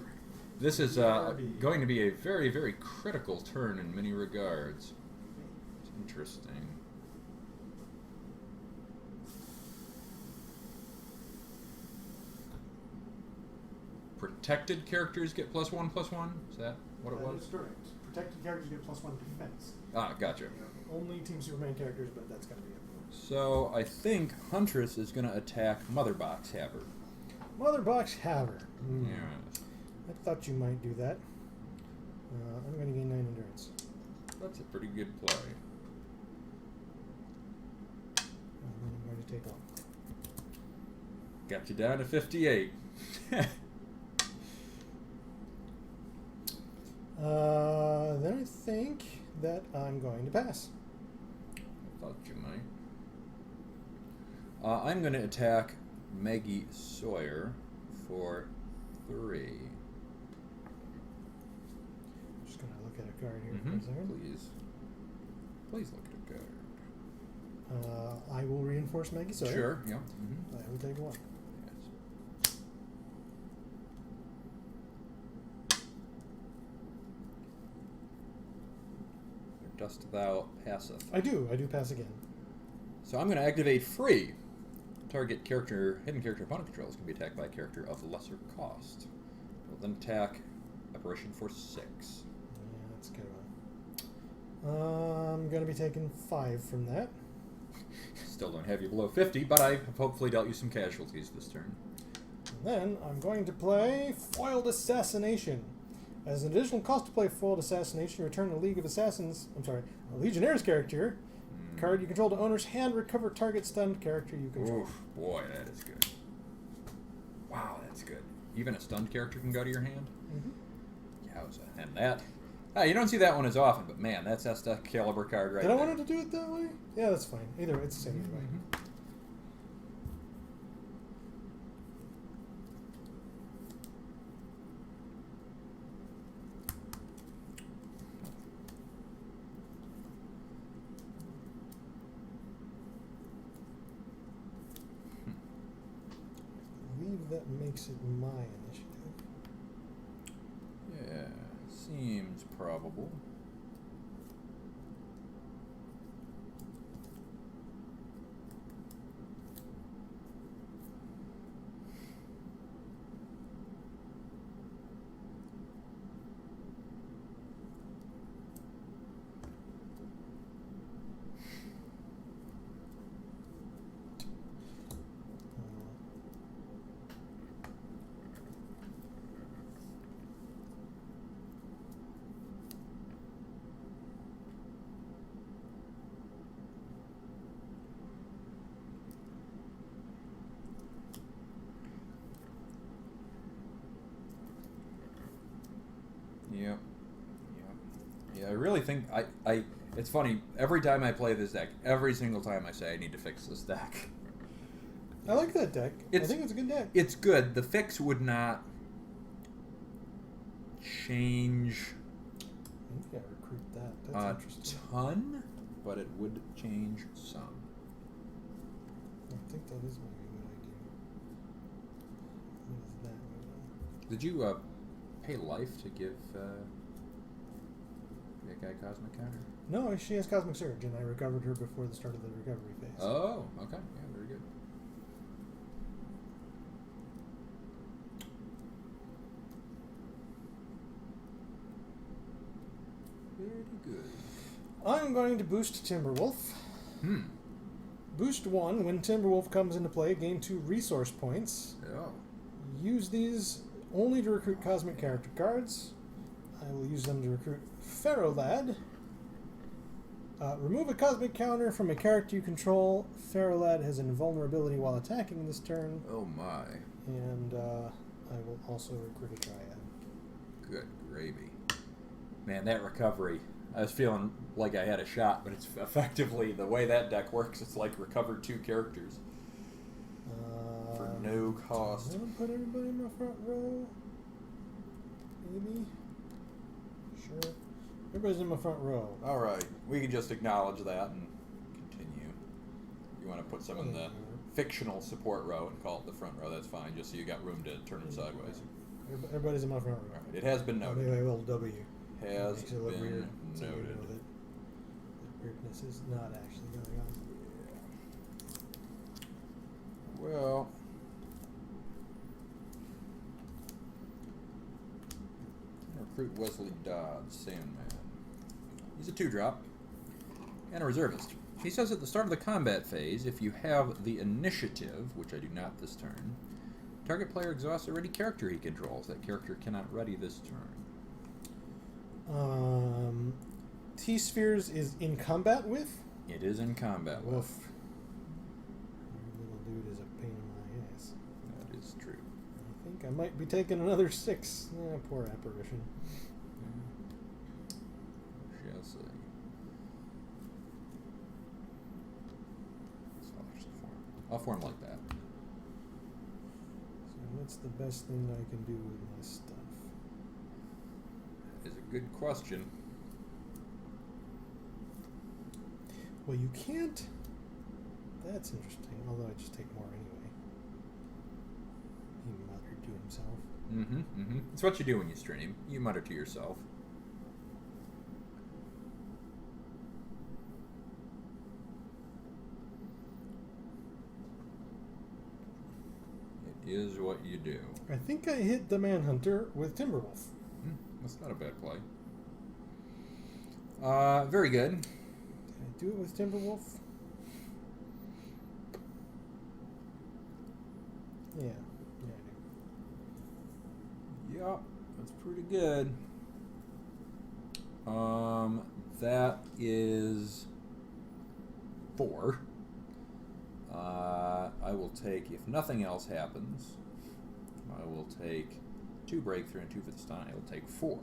This is going to be a very, very critical turn in many regards. It's interesting. Protected characters get +1/+1? Is that what it was? That's correct. Protected characters get +1 defense. Ah, gotcha. Only Team Superman characters, but that's got to be it. So I think Huntress is going to attack Mother Box Haver. Mother Box Haver. Yes. I thought you might do that. I'm going to gain 9 endurance. That's a pretty good play. And then I'm going to take on. Got you down to 58. Then I think that I'm going to pass. I thought you might. I'm going to attack Maggie Sawyer for 3. I'm just going to look at a card here for a second. Please. Please look at a card. I will reinforce Maggie Sawyer. Sure, yeah. I will take 1. Yes. Dost thou passeth? I do pass again. So I'm going to activate free. Target character, hidden character opponent controls can be attacked by a character of lesser cost. Will then attack apparition for 6. Yeah, that's a good one. I'm going to be taking 5 from that. Still don't have you below 50, but I've hopefully dealt you some casualties this turn. And then I'm going to play Foiled Assassination. As an additional cost to play Foiled Assassination, return a a Legionnaires character. Card you control to owner's hand, recover target stunned character you control. Oof, boy, that is good. Wow, that's good. Even a stunned character can go to your hand? Yowza. And that... you don't see that one as often, but man, that's a caliber card right there. Did I want it to do it that way? Yeah, that's fine. Either way, it's the same anyway. that makes it my initiative. Yeah, seems probable. Yep. Yeah, I really think I it's funny, every time I play this deck, every single time I say I need to fix this deck. I like that deck. I think it's a good deck. It's good. The fix would not change Yeah, recruit that. That's interesting. ton, but it would change some. I think that is maybe a good idea. What is that? Did you pay life to give that guy Cosmic Counter? No, she has Cosmic Surge, and I recovered her before the start of the recovery phase. Oh, okay. Yeah, very good. Very good. I'm going to boost Timberwolf. Boost 1. When Timberwolf comes into play, gain 2 resource points. Yeah. Use these only to recruit Cosmic character cards. I will use them to recruit Ferrolad. Remove a Cosmic counter from a character you control. Ferrolad has invulnerability while attacking this turn. Oh my. And I will also recruit a Dryad. Good gravy. Man, that recovery. I was feeling like I had a shot, but it's effectively, the way that deck works, it's like recover 2 characters. For no cost. I'm going to put everybody in my front row. Maybe. Sure. Everybody's in my front row. All right. We can just acknowledge that and continue. You want to put some in the fictional support row and call it the front row, that's fine, just so you got room to turn them sideways. Everybody's in my front row. All right. It has been noted. Maybe a little W. Has Makes it look been weird, so you know noted. that weirdness is not actually going on. Well, recruit Wesley Dodds, Sandman. He's a 2-drop and a reservist. He says at the start of the combat phase, if you have the initiative, which I do not this turn, target player exhausts a ready character he controls. That character cannot ready this turn. T-Spheres is in combat with? It is in combat with. Woof. Your little dude is a pain in my ass. That is true. I think I might be taking another 6. Poor apparition. Shall say. I'll form like that. So what's the best thing I can do with my stuff? Is a good question. Well, you can't. That's interesting. Although I just take more anyway. He muttered to himself. It's what you do when you stream. You mutter to yourself. It is what you do. I think I hit the Manhunter with Timberwolf. That's not a bad play. Very good. Did I do it with Timberwolf? Yeah. Yeah, I do. Yep, that's pretty good. That is 4. I will take, if nothing else happens, I will take 2 breakthrough and 2 for the stun. I will take 4.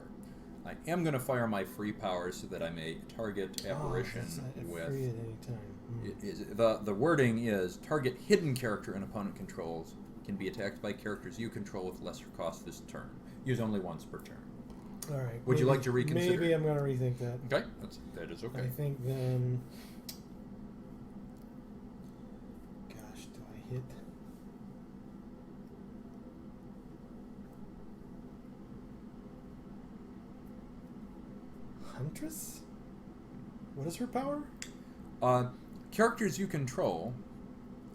I am going to fire my free powers so that I may target apparition with. Free at any time. It is the wording is target hidden character an opponent controls can be attacked by characters you control with lesser cost this turn. Use only once per turn. All right. Would you like to reconsider? Maybe I'm going to rethink that. Okay, that is okay. I think then. Gosh, do I hit? Huntress? What is her power? Characters you control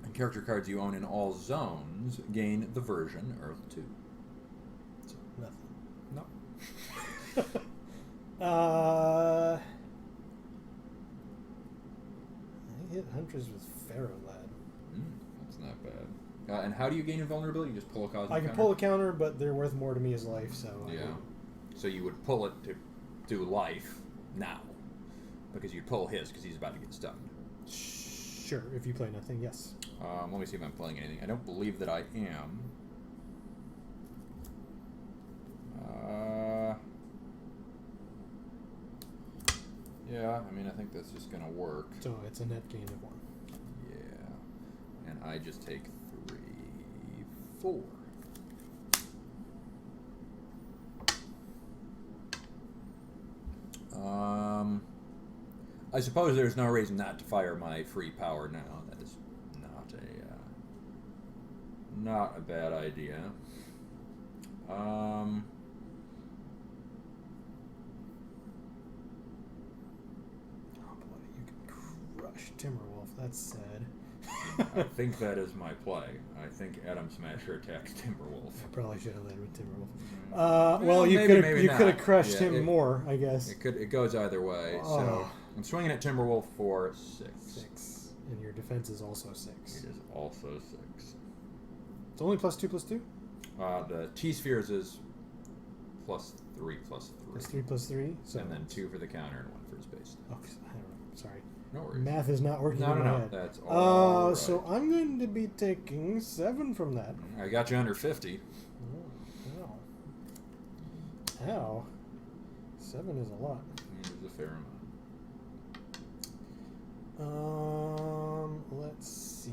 and character cards you own in all zones gain the version Earl 2. So, nothing. No. I hit Huntress with Pharaoh Lad. That's not bad. And how do you gain invulnerability? You just pull a cosmic I can counter? pull a counter, but they're worth more to me as life, so... Yeah. So you would pull it to do life now. Because you'd pull his because he's about to get stunned. Sure, if you play nothing, yes. Let me see if I'm playing anything. I don't believe that I am. Yeah, I mean, I think that's just going to work. So it's a net gain of 1. Yeah. And I just take 3, 4. I suppose there's no reason not to fire my free power now. That is not a bad idea. Oh boy, you can crush Timberwolf. That's sad. I think that is my play. I think Atom Smasher attacks Timberwolf. I probably should have led with Timberwolf. Well, you maybe could have not. crushed him more, I guess. It goes either way. Oh. So I'm swinging at Timberwolf for 6. 6, and your defense is also 6. It is also 6. It's only +2/+2. The T-Spheres is +3/+3. +3/+3. So And then 2 for the counter and 1 for his base. Oh, I don't know. Sorry. No worries. Math is not working in my head. That's all right. So I'm going to be taking 7 from that. I got you under 50. Oh, ow. Ow. 7 is a lot. There's a fair amount. Let's see.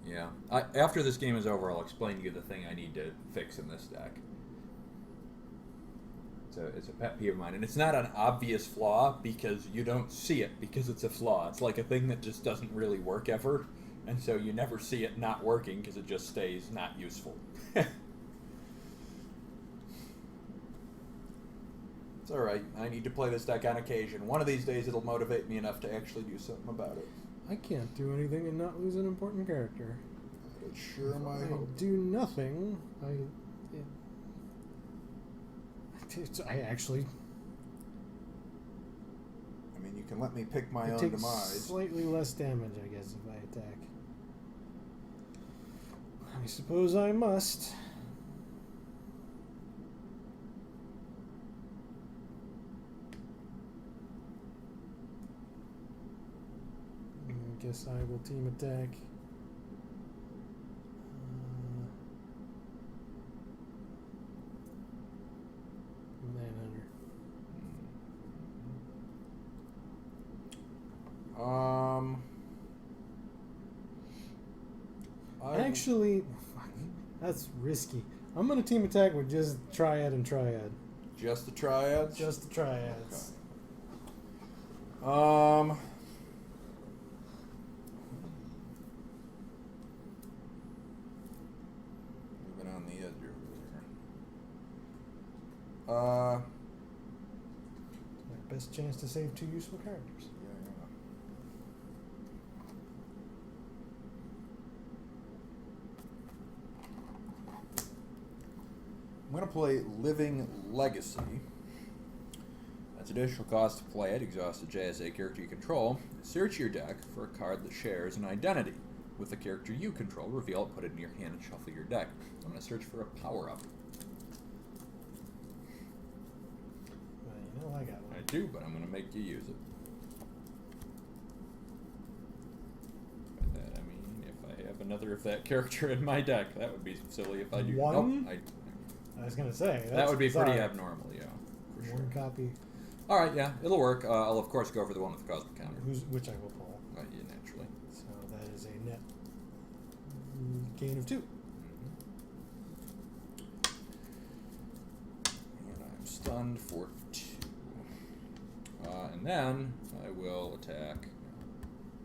Yeah. After this game is over, I'll explain to you the thing I need to fix in this deck. It's a pet peeve of mine, and it's not an obvious flaw because you don't see it because it's a flaw. It's like a thing that just doesn't really work ever, and so you never see it not working because it just stays not useful. It's alright. I need to play this deck on occasion. One of these days it'll motivate me enough to actually do something about it. I can't do anything and not lose an important character. That's sure my I hope. do nothing. I actually... I mean, you can let me pick my I own take demise. slightly less damage, I guess, if I attack. I suppose I must. I guess I will team attack. Manhunter. Actually, that's risky. I'm gonna team attack with just Triad and Triad. Just the triads? Just the Triads. Okay. Moving on the edge over there. My best chance to save 2 useful characters. I'm going to play Living Legacy. That's additional cost to play it. Exhaust a JSA character you control. Search your deck for a card that shares an identity with the character you control. Reveal it, put it in your hand, and shuffle your deck. I'm going to search for a power-up. Well, you know I got one. I do, but I'm going to make you use it. By that, I mean, if I have another of that character in my deck, that would be silly if I do. One? Nope, I was gonna say that would be bizarre. pretty abnormal, yeah. For One sure. copy. All right, yeah, it'll work. I'll of course go for the one with the cosmic counter. Which I will pull. Yeah, naturally. So that is a net gain of 2. And I'm stunned for 2. And then I will attack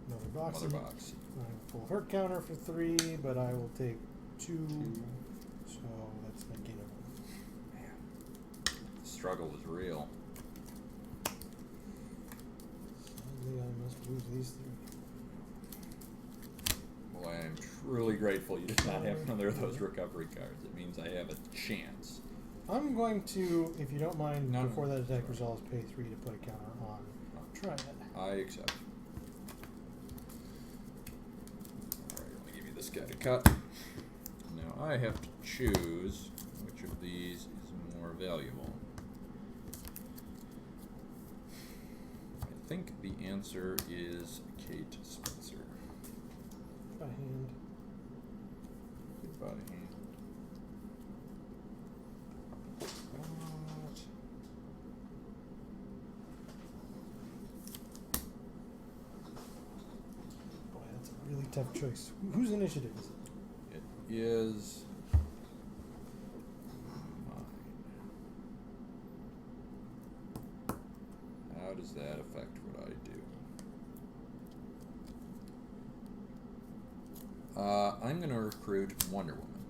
Another box. Mother Box. I will pull hurt counter for 3, but I will take 2. So that's net gain of 1. Man, the struggle is real. Sadly, I must lose these 3. Boy, I am truly grateful you did not have another of those recovery cards. It means I have a chance. I'm going to, if you don't mind, No, before no. that attack resolves, pay 3 to put a counter on Triad. I accept. Alright, let me give you this guy to cut. Now I have to choose which of these is more valuable. I think the answer is Kate Spencer. By hand. Goodbye, hand. What? Boy, that's a really tough choice. Whose initiative is it? It is mine. How does that affect what I do? I'm going to recruit Wonder Woman.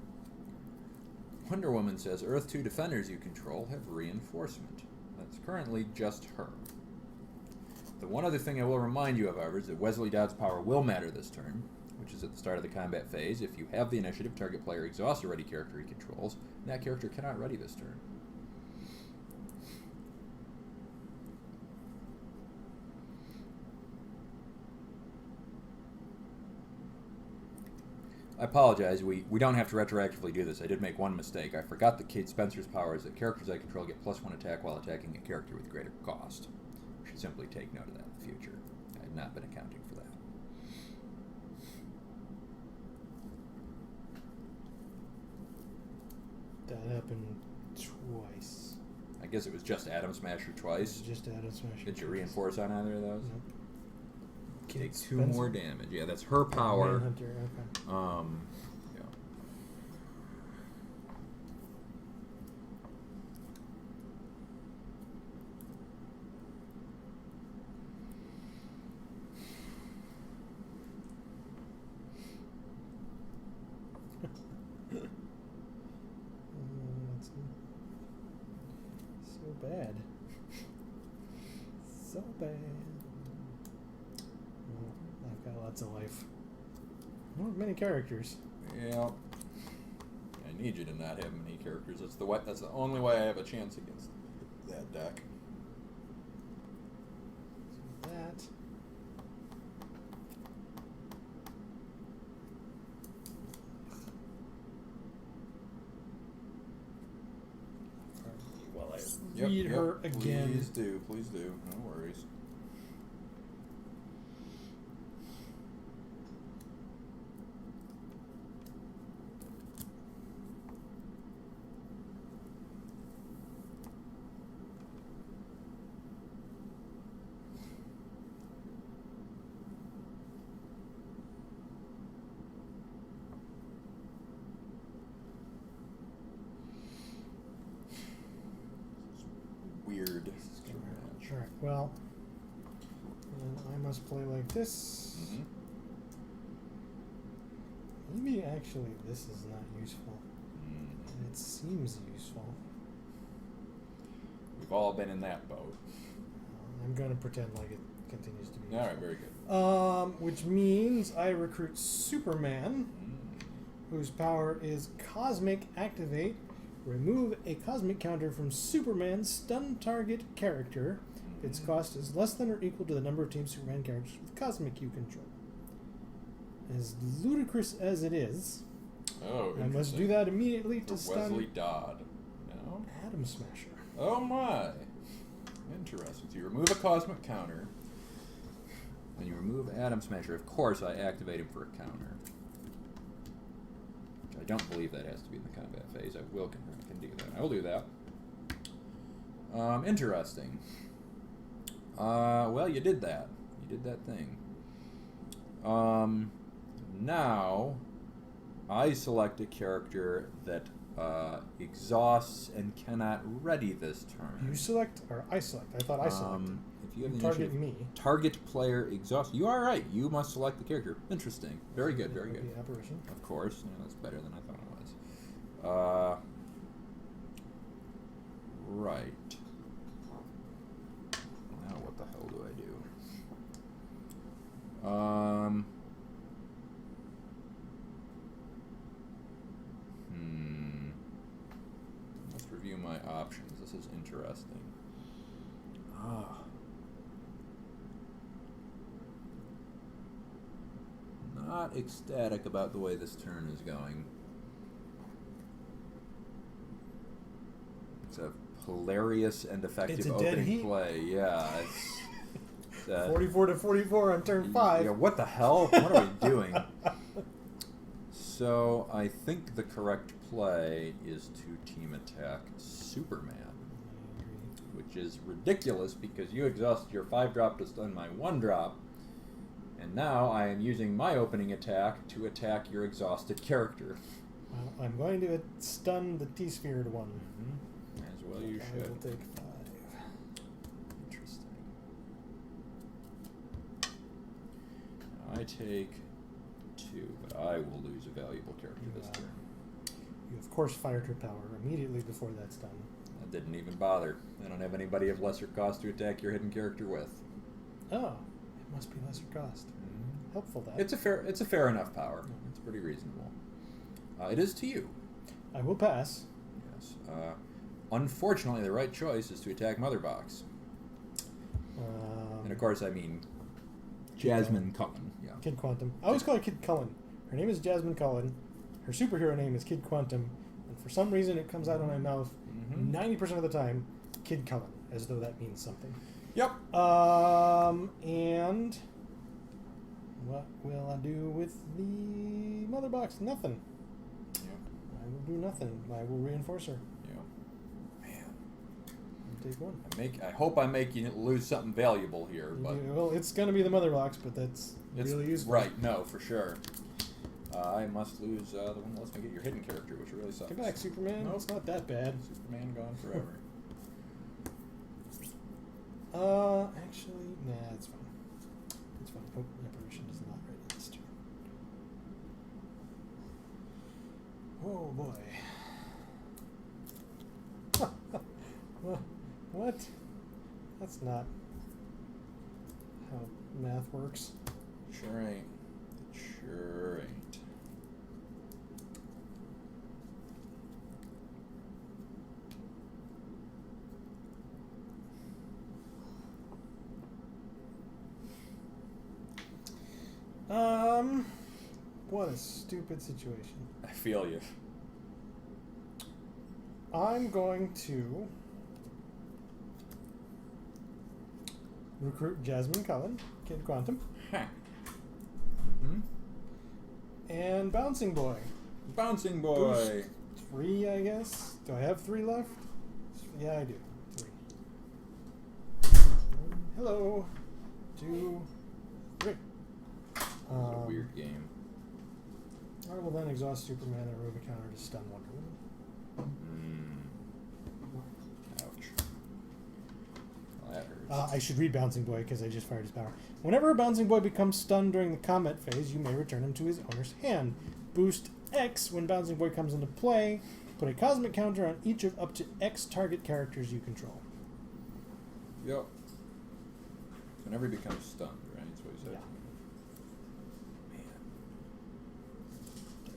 Wonder Woman says Earth 2 defenders you control have reinforcement. That's currently just her. The one other thing I will remind you of, however, is that Wesley Dodd's power will matter this turn, which is at the start of the combat phase. If you have the initiative, target player exhausts a ready character he controls, and that character cannot ready this turn. I apologize, we don't have to retroactively do this. I did make one mistake. I forgot that Kate Spencer's power is that characters I control get +1 attack while attacking a character with greater cost. I should simply take note of that in the future. I had not been accounting for that. That happened twice. I guess it was just Atom Smasher twice. Just Adam Smasher. Did you reinforce on either of those? Nope. Take 2 Spencer? more damage. Yeah, that's her power. Manhunter, okay. Yeah. That's so bad. So bad. Well, I've got lots of life. Not many characters. Yeah. I need you to not have many characters. That's the only way I have a chance against that deck. So that. Well, I read her again. Please do. No worries. Weird. Sure. Well, then I must play like this. Mm-hmm. Maybe actually this is not useful. And it seems useful. We've all been in that boat. I'm going to pretend like it continues to be useful. All right, very good. Which means I recruit Superman, whose power is Cosmic Activate. Remove a Cosmic counter from Superman's stun target character. Its cost is less than or equal to the number of Team Superman characters with Cosmic you control. As ludicrous as it is, I must do that immediately to stun Wesley Dodd. No? Atom Smasher. Oh my. Interesting. So you remove a Cosmic counter. When you remove Atom Smasher, of course I activate him for a counter. I don't believe that has to be in the combat phase. I can do that. I will do that. Interesting. Well, you did that. You did that thing. Now, I select a character that exhausts and cannot ready this turn. You select, or I select? I thought I selected. If you have the target initiative, me. Target player exhaust. You are right. You must select the character. Interesting. Very good. Very good. The apparition. Of course. Yeah, that's better than I thought it was. Right. Now what the hell do I do? Let's review my options. This is interesting. Not ecstatic about the way this turn is going. It's a hilarious and effective opening play. Yeah, it's 44 to 44 on turn 5. Yeah, what the hell? What are we doing? So I think the correct play is to team attack Superman, which is ridiculous because you exhausted your 5-drop to stun my 1-drop, and now I am using my opening attack to attack your exhausted character. Well, I'm going to stun the T-sphere to 1. As well you should. I will take 5. Interesting. I take 2, but I will lose a valuable character this turn. You, of course, fired your power immediately before that's done. I didn't even bother. I don't have anybody of lesser cost to attack your hidden character with. Oh, it must be lesser cost. Helpful, that. It's a fair enough power. It's pretty reasonable. It is to you. I will pass. Yes. Unfortunately, the right choice is to attack Mother Box. And of course, I mean Jasmine Cullen. Yeah. Kid Quantum. I always call her Kid Cullen. Her name is Jasmine Cullen. Her superhero name is Kid Quantum. And for some reason, it comes out of my mouth 90% of the time, Kid Cullen, as though that means something. Yep. And what will I do with the Mother Box? Nothing. Yep. I will do nothing. I will reinforce her. Yeah. Man. Take 1. I hope I make you lose something valuable here, but well, it's going to be the Mother Box, but it's really useful. Right? No, for sure. I must lose the one that lets me get your hidden character, which really sucks. Come back, Superman. Nope. It's not that bad. Superman gone forever. Actually, nah, it's fine. It's fine. Oh, apparition is not ready this turn. Oh boy. What? That's not how math works. Sure ain't. Sure ain't. What a stupid situation. I feel you. I'm going to recruit Jasmine Cullen, Kid Quantum, and Bouncing Boy. Bouncing Boy. Boost 3, I guess. Do I have 3 left? Yeah, I do. 3. Hello. 2, 3. That was a weird game. I will then exhaust Superman and remove a counter to stun Wonder Woman. Ouch. Well, that hurts. I should read Bouncing Boy because I just fired his power. Whenever a Bouncing Boy becomes stunned during the combat phase, you may return him to his owner's hand. Boost X when Bouncing Boy comes into play. Put a cosmic counter on each of up to X target characters you control. Yep. Whenever he becomes stunned, right? That's what he said. Yeah.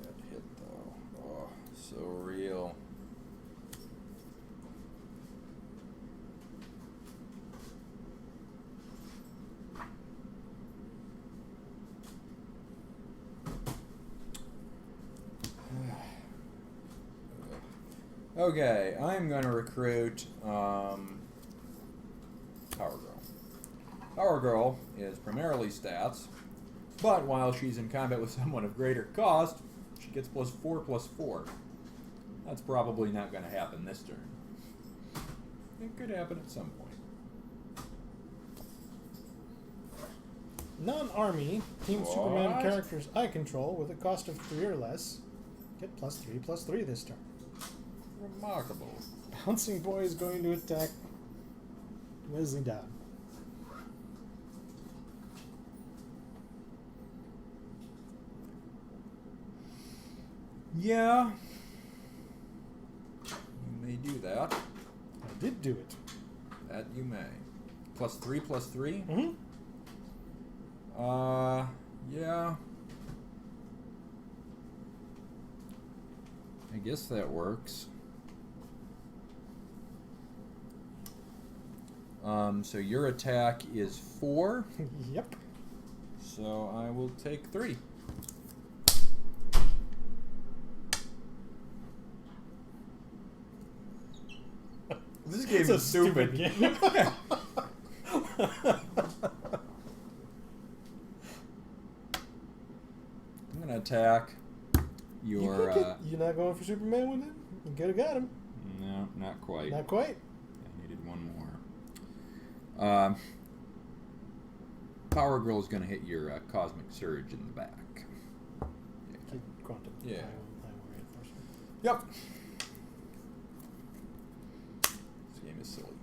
That hit though. Oh, so real. Okay, I'm going to recruit Power Girl. Power Girl is primarily stats, but while she's in combat with someone of greater cost, she gets +4/+4. That's probably not going to happen this turn. It could happen at some point. Non-army Team Superman characters I control with a cost of 3 or less get +3/+3 this turn. Remarkable. Bouncing Boy is going to attack Wesley Dodd. Yeah. You may do that. I did do it. That you may. +3/+3? Mm-hmm. Yeah. I guess that works. So your attack is 4. Yep. So I will take 3. This game is stupid. Game. I'm gonna attack your. You're not going for Superman with him? You could have got him. No, not quite. Not quite. I needed one more. Power Girl is gonna hit your Cosmic Surge in the back. Quantum. Yeah. I Yep. This game is silly.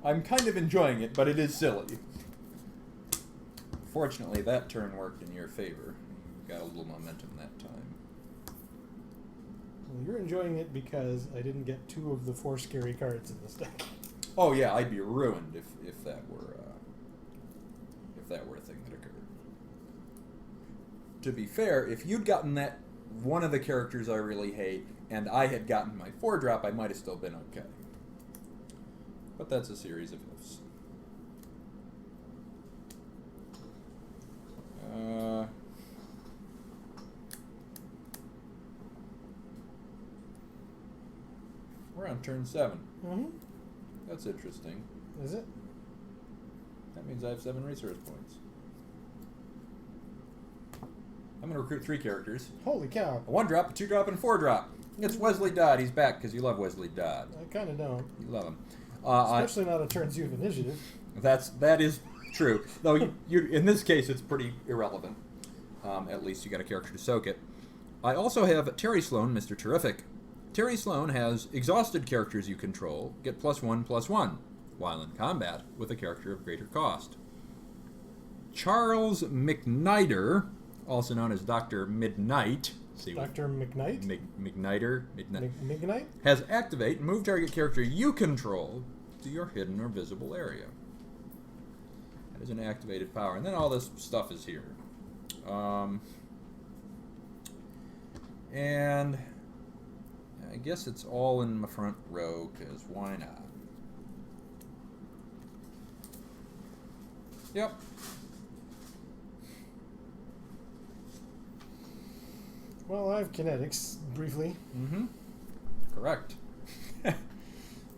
I'm kind of enjoying it, but it is silly. Fortunately, that turn worked in your favor. You got a little momentum that time. Well, you're enjoying it because I didn't get 2 of the 4 scary cards in this deck. Oh yeah, I'd be ruined if that were a thing that occurred. To be fair, if you'd gotten that one of the characters I really hate, and I had gotten my 4-drop, I might have still been okay. But that's a series of ifs. We're on turn 7. Mm-hmm. That's interesting. Is it? That means I have 7 resource points. I'm going to recruit 3 characters. Holy cow. A 1-drop, a 2-drop, and a 4-drop. It's Wesley Dodd. He's back because you love Wesley Dodd. I kind of don't. You love him. Especially not a turns you have initiative. That is true. Though you in this case, it's pretty irrelevant. At least you got a character to soak it. I also have Terry Sloan, Mr. Terrific. Terry Sloan has exhausted characters you control get +1/+1 while in combat with a character of greater cost. Charles McNider, also known as Dr. Midnight. Dr. McKnight? McNider, has activate and move target character you control to your hidden or visible area. That is an activated power. And then all this stuff is here. And I guess it's all in my front row, because why not? Yep. Well, I have kinetics, briefly. Mm-hmm. Correct.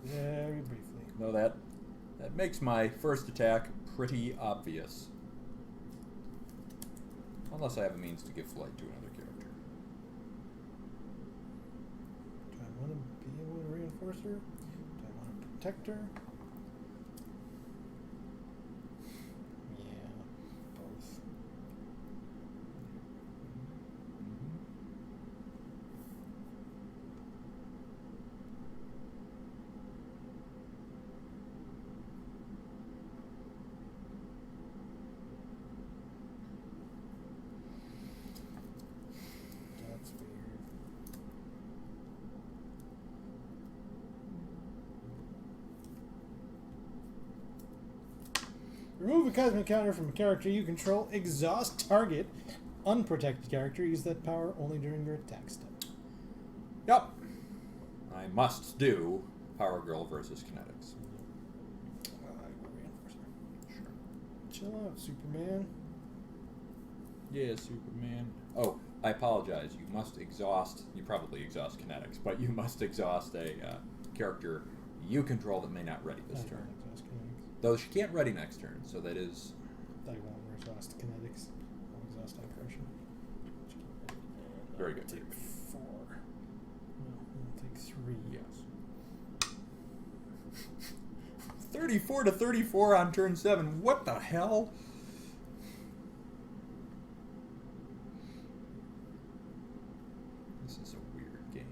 Very briefly. No, that makes my first attack pretty obvious. Unless I have a means to give flight to another character. Do I want to be able to reinforce her? Do I want to protect her? Yeah, both. That's weird. Remove a cosmic counter from a character you control. Exhaust target. Unprotected character. Use that power only during your attack step. Yep. I must do Power Girl versus Kinetics. I will reinforce her. Sure. Chill out, Superman. Yeah, Superman. Oh, I apologize. You must exhaust. You probably exhaust Kinetics, but you must exhaust a character you control that may not ready this turn. Exhaust kinetics. Though she can't ready next turn, so that is. I won't exhaust kinetics. I'll exhaust aggression. Very good. I'll take 4. No, I'll take 3. Yes. 34 to 34 on turn 7. What the hell? This is a weird game.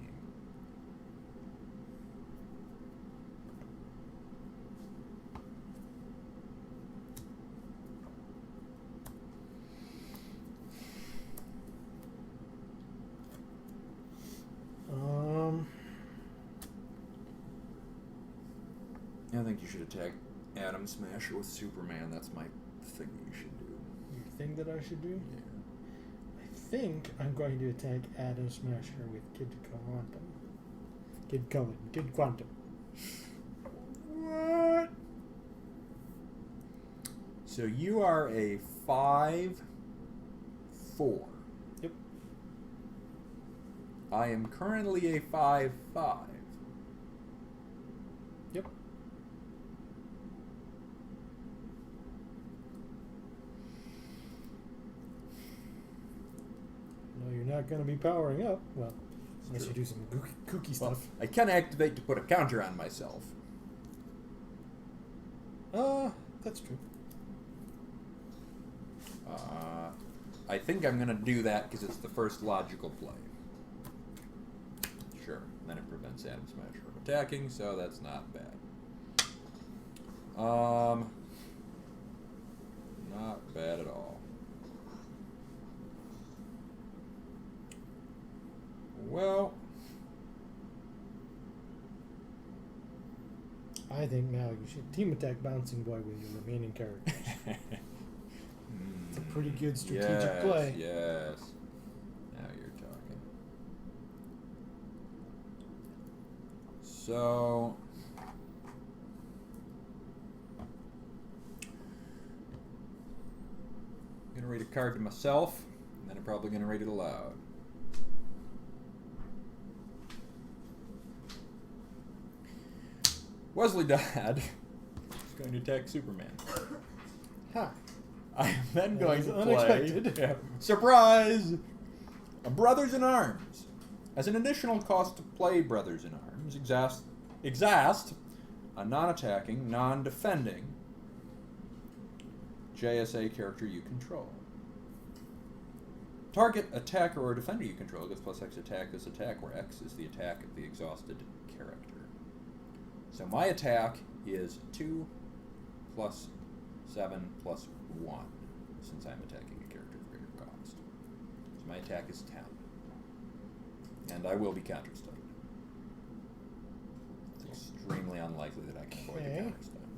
I think you should attack Atom Smasher with Superman. That's my thing that you should do. Your thing that I should do? Yeah. I think I'm going to attack Atom Smasher with Kid Quantum. Kid Quantum. What? So you are a 5/4. Yep. I am currently a 5/5. Yep. No, you're not going to be powering up. Well, unless you do some kooky stuff. Well, I can activate to put a counter on myself. That's true. I think I'm going to do that because it's the first logical play. Sure. Then it prevents Atom Smasher from attacking, so that's not bad. Not bad at all. Well, I think now you should team attack Bouncing Boy with your remaining characters. It's a pretty good strategic play. Yes. Now you're talking. So, I'm going to read a card to myself, and then I'm probably going to read it aloud. Wesley Dodd is going to attack Superman. Ha! I am then going to unexpected. play... Surprise! A Brothers in Arms. As an additional cost to play Brothers in Arms, exhaust a non-attacking, non-defending JSA character you control. Target attacker or defender you control gets +X attack this attack, where X is the attack of the exhausted character. So my attack is 2 + 7 + 1, since I'm attacking a character of greater cost. So my attack is 10. And I will be counterstunned. It's extremely unlikely that I can avoid the counterstun.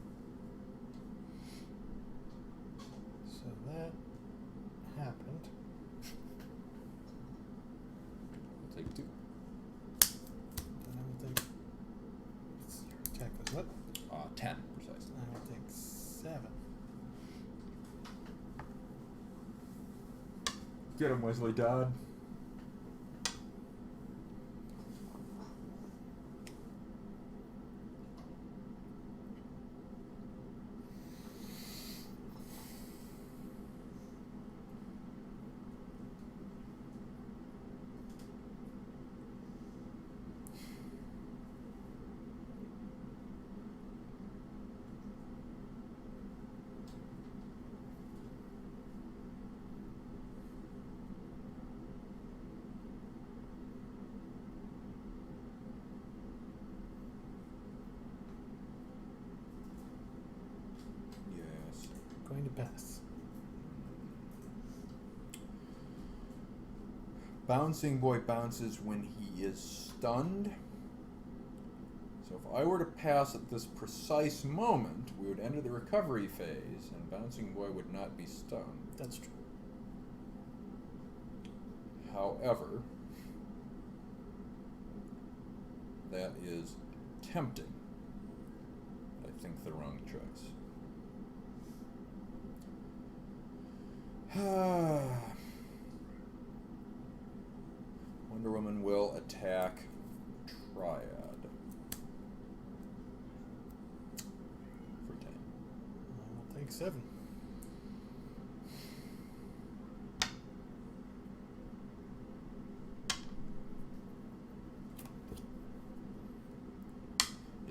So that happened. I'll take 2. And I will take... Your attack was what? 10, precisely. I will take 7. Get him, Wesley Dodd. Going to pass. Bouncing Boy bounces when he is stunned. So if I were to pass at this precise moment, we would enter the recovery phase, and Bouncing Boy would not be stunned. That's true. However, that is tempting. I think the wrong choice. Wonder Woman will attack Triad for 10. I'll take 7.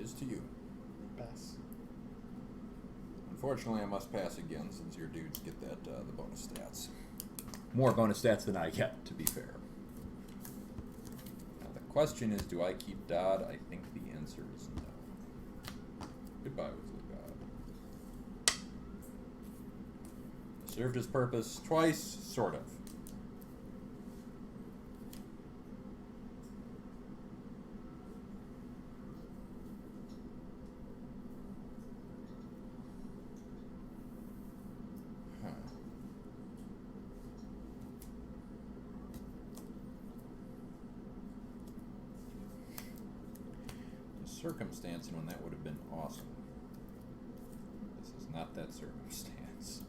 Is to you. Pass. Unfortunately, I must pass again since your dudes get that the bonus stats. More bonus stats than I get, to be fair. question is, do I keep Dodd? I think the answer is no. Goodbye, Weasley God. Served his purpose twice, sort of. Circumstance and when that would have been awesome. This is not that circumstance.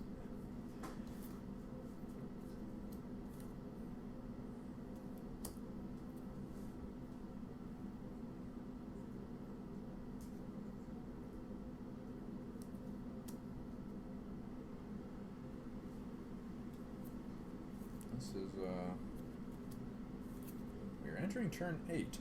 This is we're entering turn 8.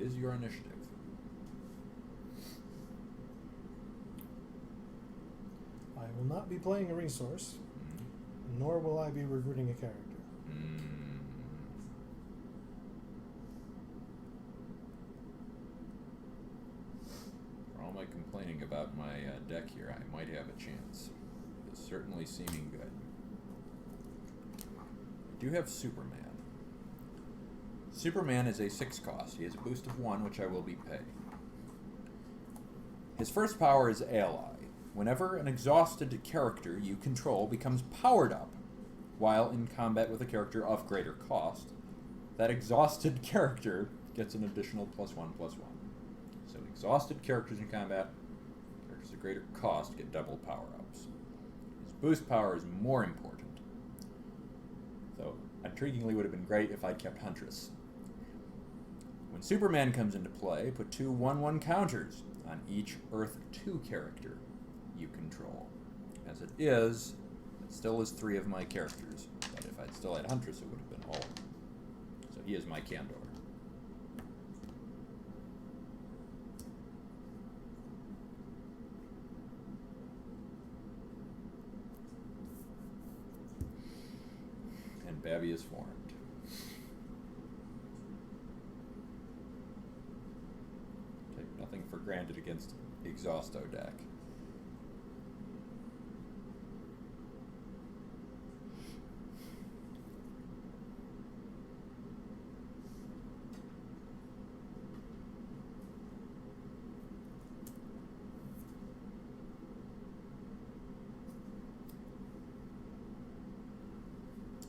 It is your initiative. I will not be playing a resource, nor will I be recruiting a character. For all my complaining about my deck here, I might have a chance. It's certainly seeming good. I do have Superman. Superman is a 6 cost. He has a boost of 1, which I will be paying. His first power is Ally. Whenever an exhausted character you control becomes powered up while in combat with a character of greater cost, that exhausted character gets an additional +1/+1. So exhausted characters in combat, characters of greater cost get double power-ups. His boost power is more important. Though, intriguingly, would have been great if I'd kept Huntress. When Superman comes into play, put 2 1/1 counters on each Earth 2 character you control. As it is, it still is 3 of my characters, but if I'd still had Huntress, it would have been all of them. So he is my Candor. And Babby is formed. Nothing for granted against Exhausto deck.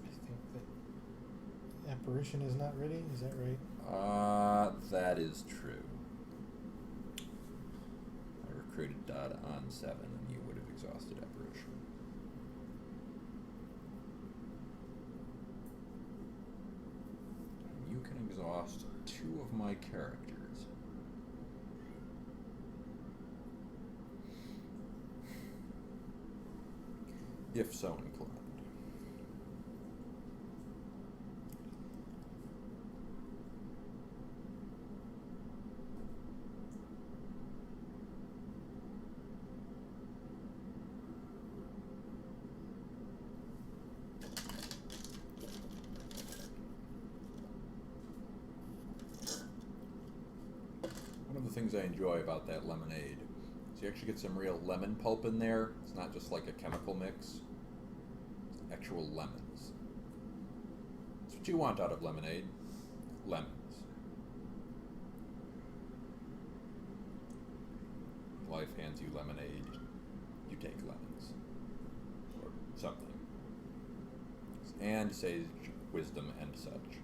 I think that Apparition is not ready, is that right? That is true. Recruited Dodd on 7, and you would have exhausted Apparition. You can exhaust 2 of my characters. If so inclined. Things I enjoy about that lemonade is you actually get some real lemon pulp in there. It's not just like a chemical mix. It's actual lemons. That's what you want out of lemonade. Lemons. Life hands you lemonade. You take lemons. Or something. And sage, wisdom, and such.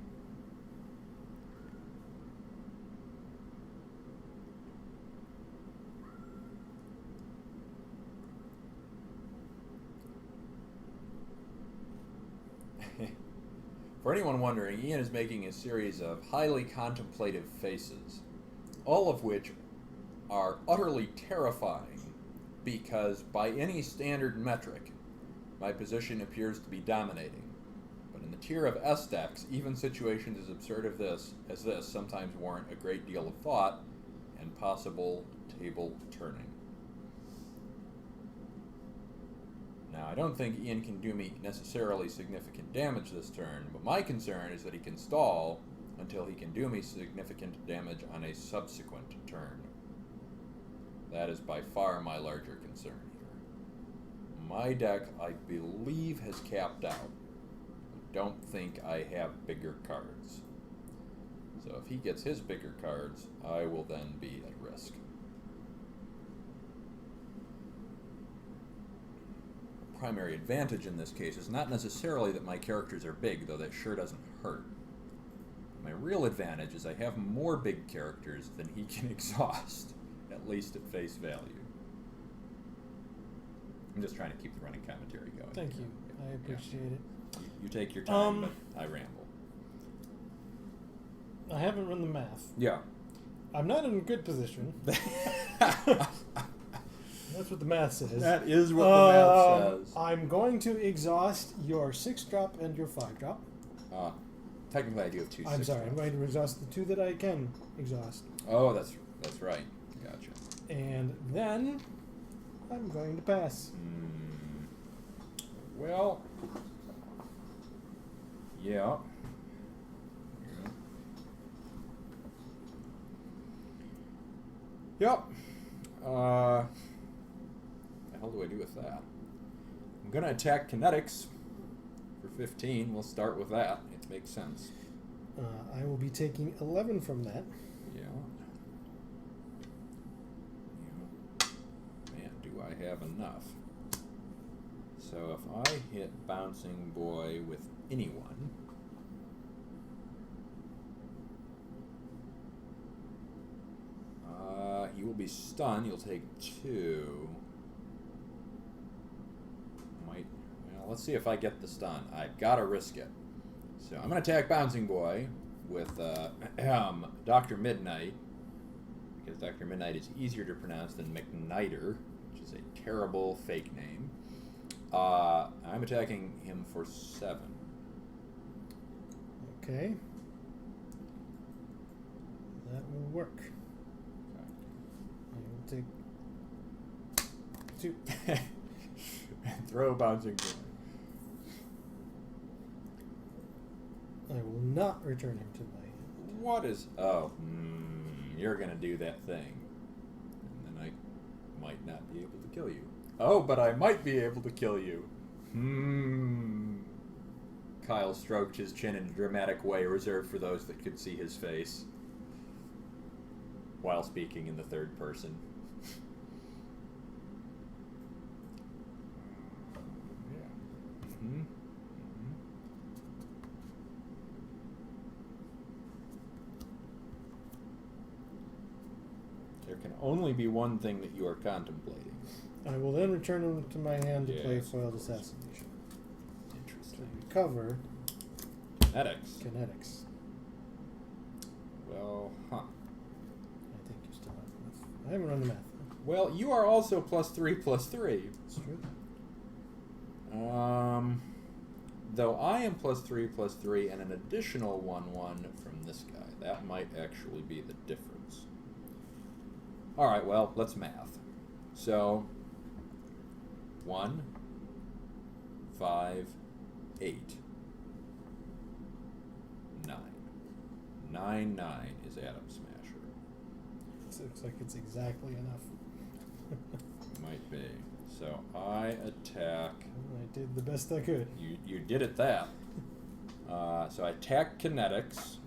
For anyone wondering, Ian is making a series of highly contemplative faces, all of which are utterly terrifying because by any standard metric, my position appears to be dominating. But in the tier of S decks, even situations as absurd as this sometimes warrant a great deal of thought and possible table turning. I don't think Ian can do me necessarily significant damage this turn, but my concern is that he can stall until he can do me significant damage on a subsequent turn. That is by far my larger concern here. My deck, I believe, has capped out. I don't think I have bigger cards. So if he gets his bigger cards, I will then be at risk. Primary advantage in this case is not necessarily that my characters are big, though that sure doesn't hurt. My real advantage is I have more big characters than he can exhaust, at least at face value. I'm just trying to keep the running commentary going. Thank you. I appreciate it. You take your time, but I ramble. I haven't run the math. Yeah. I'm not in a good position. That's what the math says. That is what the math says. I'm going to exhaust your 6-drop and your 5-drop. Technically, I do have 2 I'm sorry. drops. I'm going to exhaust the 2 that I can exhaust. Oh, that's right. Gotcha. And then I'm going to pass. Well, yeah. Yep. What the hell do I do with that? I'm going to attack kinetics for 15. We'll start with that. It makes sense. I will be taking 11 from that. Yeah. Man, do I have enough? So if I hit Bouncing Boy with anyone, he will be stunned. He'll take 2. Well, let's see if I get the stun. I've got to risk it. So I'm going to attack Bouncing Boy with Dr. Midnight, because Dr. Midnight is easier to pronounce than McNighter, which is a terrible fake name. I'm attacking him for 7. Okay. That will work. I will take 2. Throw Bouncing Boy. I will not return him to my hand. What is... Oh, you're going to do that thing. And then I might not be able to kill you. Oh, but I might be able to kill you. Kyle stroked his chin in a dramatic way reserved for those that could see his face while speaking in the third person. There can only be one thing that you are contemplating. I will then return him to my hand to play Foiled Assassination. Interesting. To recover kinetics. Well, I think you still have enough. I haven't run the math. Well, you are also +3/+3. It's true. Though I am +3/+3 and an additional 1/1 from this guy. That might actually be the difference. Alright, well, let's math. So, 1, 5, 8, 9. 9, 9 is Atom Smasher. It looks like it's exactly enough. Might be. So I attack. I did the best I could. You did at that. So I attack kinetics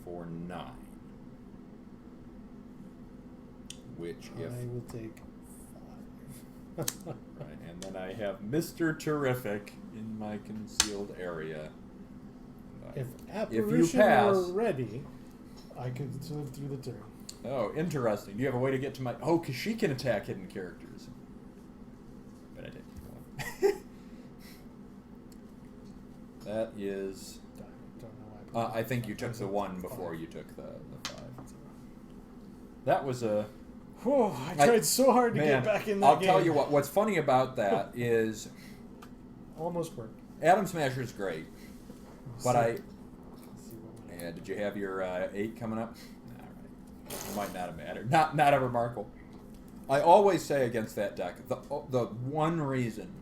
for 9. Which if I will take 5. right, and then I have Mr. Terrific in my concealed area. If you Apparition pass, were ready, I could live through the turn. Oh, interesting. Do you have a way to get to my... Oh, because she can attack hidden characters. But I didn't. That is... Don't know why I think you took the 1 before you took the 5. That was a... Whew, I tried so hard to get back in that game. I'll tell you what. What's funny about that is... Almost worked. Atom Smasher is great. But Yeah, did you have your 8 coming up? It might not have mattered. Not a remarkable. I always say against that deck, the one reason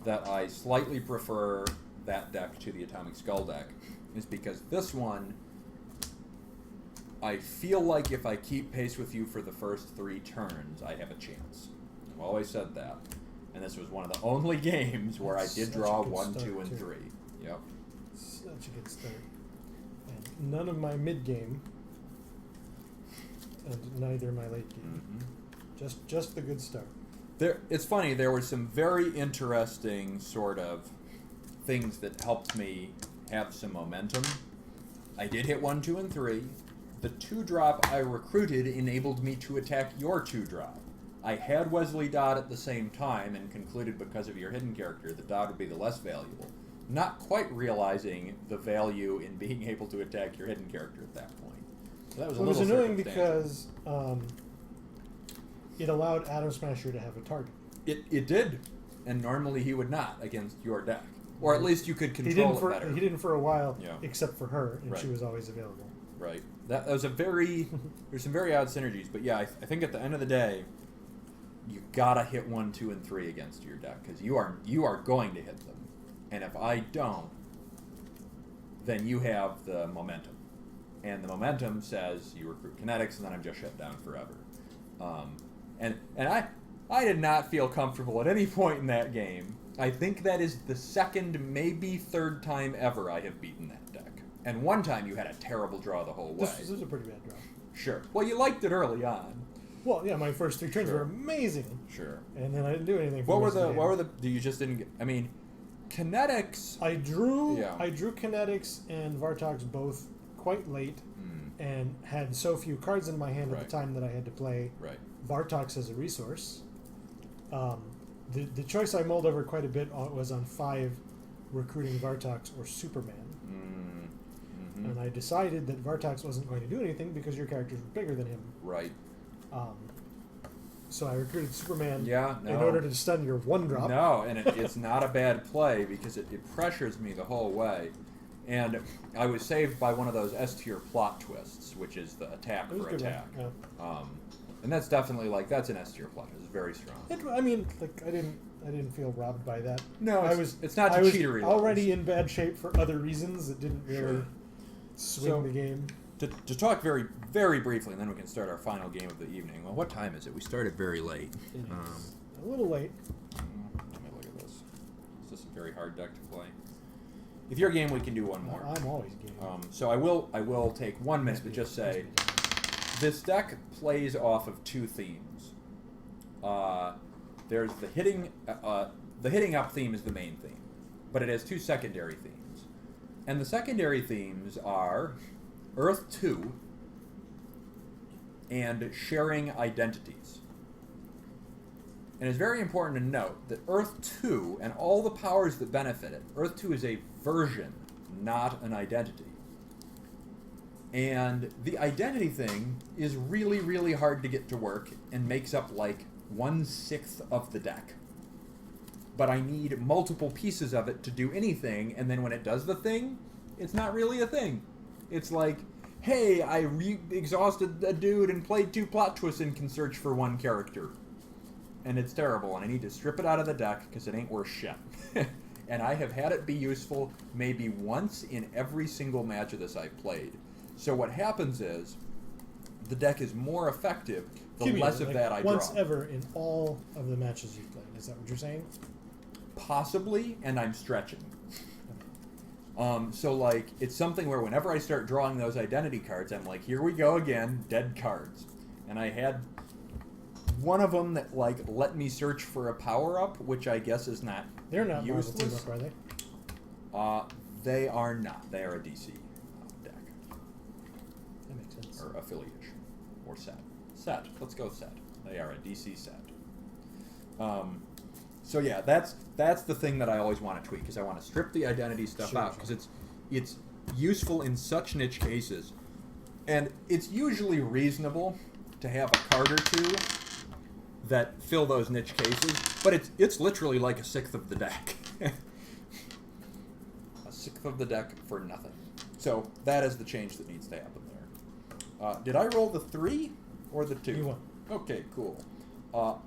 that I slightly prefer that deck to the Atomic Skull deck is because this one, I feel like if I keep pace with you for the first 3 turns, I have a chance. I've always said that. And this was one of the only games where I did draw 1, 2, and 3. Yep. Such a good start. And none of my mid-game, and neither my late game. Mm-hmm. Just the good start. It's funny, there were some very interesting sort of things that helped me have some momentum. I did hit 1, 2, and 3. The 2-drop I recruited enabled me to attack your 2-drop. I had Wesley Dodd at the same time and concluded because of your hidden character that Dodd would be the less valuable, not quite realizing the value in being able to attack your hidden character at that point. So that was it was annoying because it allowed Atom Smasher to have a target. It did, and normally he would not against your deck. Or at least you could control it better. He didn't for a while, yeah. Except for her, and right. She was always available. Right. That was a very... There's some very odd synergies, but yeah, I think at the end of the day, you gotta hit 1, 2, and 3 against your deck, because you are going to hit them. And if I don't, then you have the momentum. And the momentum says you recruit kinetics, and then I'm just shut down forever. And I did not feel comfortable at any point in that game. I think that is the second, maybe third time ever I have beaten that deck. And one time you had a terrible draw the whole way. This was a pretty bad draw. Sure. Well, you liked it early on. Well, yeah, my first 3 turns Sure. were amazing. Sure. And then I didn't do anything. What were the? You just didn't get? I mean, kinetics. I drew kinetics and Vartox both quite late, and had so few cards in my hand at the time that I had to play Vartox as a resource. The choice I mulled over quite a bit was on 5 recruiting Vartox or Superman. Mm-hmm. And I decided that Vartox wasn't going to do anything because your characters were bigger than him. Right. So I recruited Superman in order to stun your 1-drop. No, and it's not a bad play because it pressures me the whole way. And I was saved by one of those S-tier plot twists, which is the attack for attack. Yeah. And that's definitely that's an S-tier plot. It's very strong. I didn't feel robbed by that. No, it's not cheatery. I was already in bad shape for other reasons that didn't really swing the game. To talk very, very briefly, and then we can start our final game of the evening. Well, what time is it? We started very late. It is a little late. Let me look at this. Is this a very hard deck to play? If you're game, we can do one more. I'm always game. So I will take 1 minute to just say, this deck plays off of 2 themes. There's the hitting up theme is the main theme, but it has 2 secondary themes, and the secondary themes are Earth 2 and sharing identities. And it's very important to note that Earth 2 and all the powers that benefit it, Earth 2 is a version, not an identity. And the identity thing is really, really hard to get to work and makes up 1/6 of the deck. But I need multiple pieces of it to do anything, and then when it does the thing, it's not really a thing. It's like, hey, I exhausted a dude and played 2 plot twists and can search for 1 character. And it's terrible, and I need to strip it out of the deck because it ain't worth shit. And I have had it be useful maybe once in every single match of this I've played. So what happens is, the deck is more effective the less of that I draw. Once ever in all of the matches you've played. Is that what you're saying? Possibly, and I'm stretching. So it's something where whenever I start drawing those identity cards, I'm like, here we go again, dead cards. And I had one of them that let me search for a power-up, which I guess is not They're not useless. Marvel Team Up, are they? They are not. They are a DC deck. That makes sense. Or affiliation. Or set. Set. Let's go set. They are a DC set. So yeah, that's the thing that I always want to tweak, because I want to strip the identity stuff out, because it's useful in such niche cases, and it's usually reasonable to have a card or 2 that fill those niche cases, but it's literally like 1/6 of the deck. 1/6 of the deck for nothing. So that is the change that needs to happen there. Did I roll the 3 or the 2? You won. Okay, cool.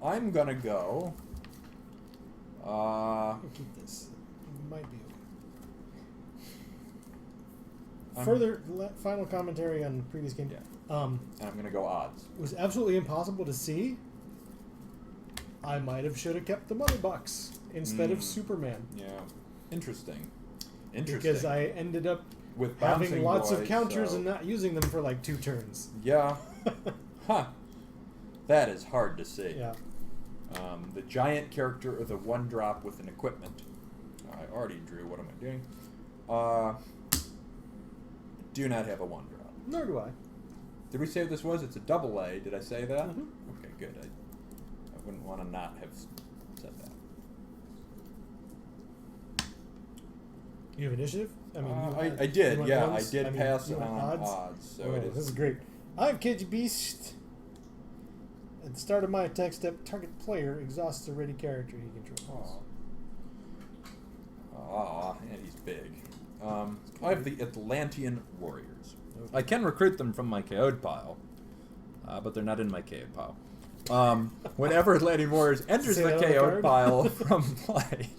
I'm gonna go I'll keep this. It might be okay. Final commentary on previous game. Yeah. And I'm going to go odds. It was absolutely impossible to see. I might have should have kept the money box instead of Superman. Yeah. Interesting. Because I ended up with having lots boys, of counters and not using them for like 2 turns. Yeah. Huh. That is hard to see. Yeah. The giant character or the 1-drop with an equipment. I already drew. What am I doing? Do not have a 1-drop. Nor do I. Did we say what this was? It's a double A. Did I say that? Mm-hmm. Okay, good. I wouldn't want to not have said that. You have initiative? I mean, I did. Yeah, odds? I did pass you on odds. So oh, it is. This is great. I'm KG Beast. At the start of my attack step, target player exhausts a ready character he controls. And he's big. I have the Atlantean Warriors. Okay. I can recruit them from my KO'd pile, but they're not in my KO'd pile. Whenever Atlantean Warriors enters the KO'd pile from play,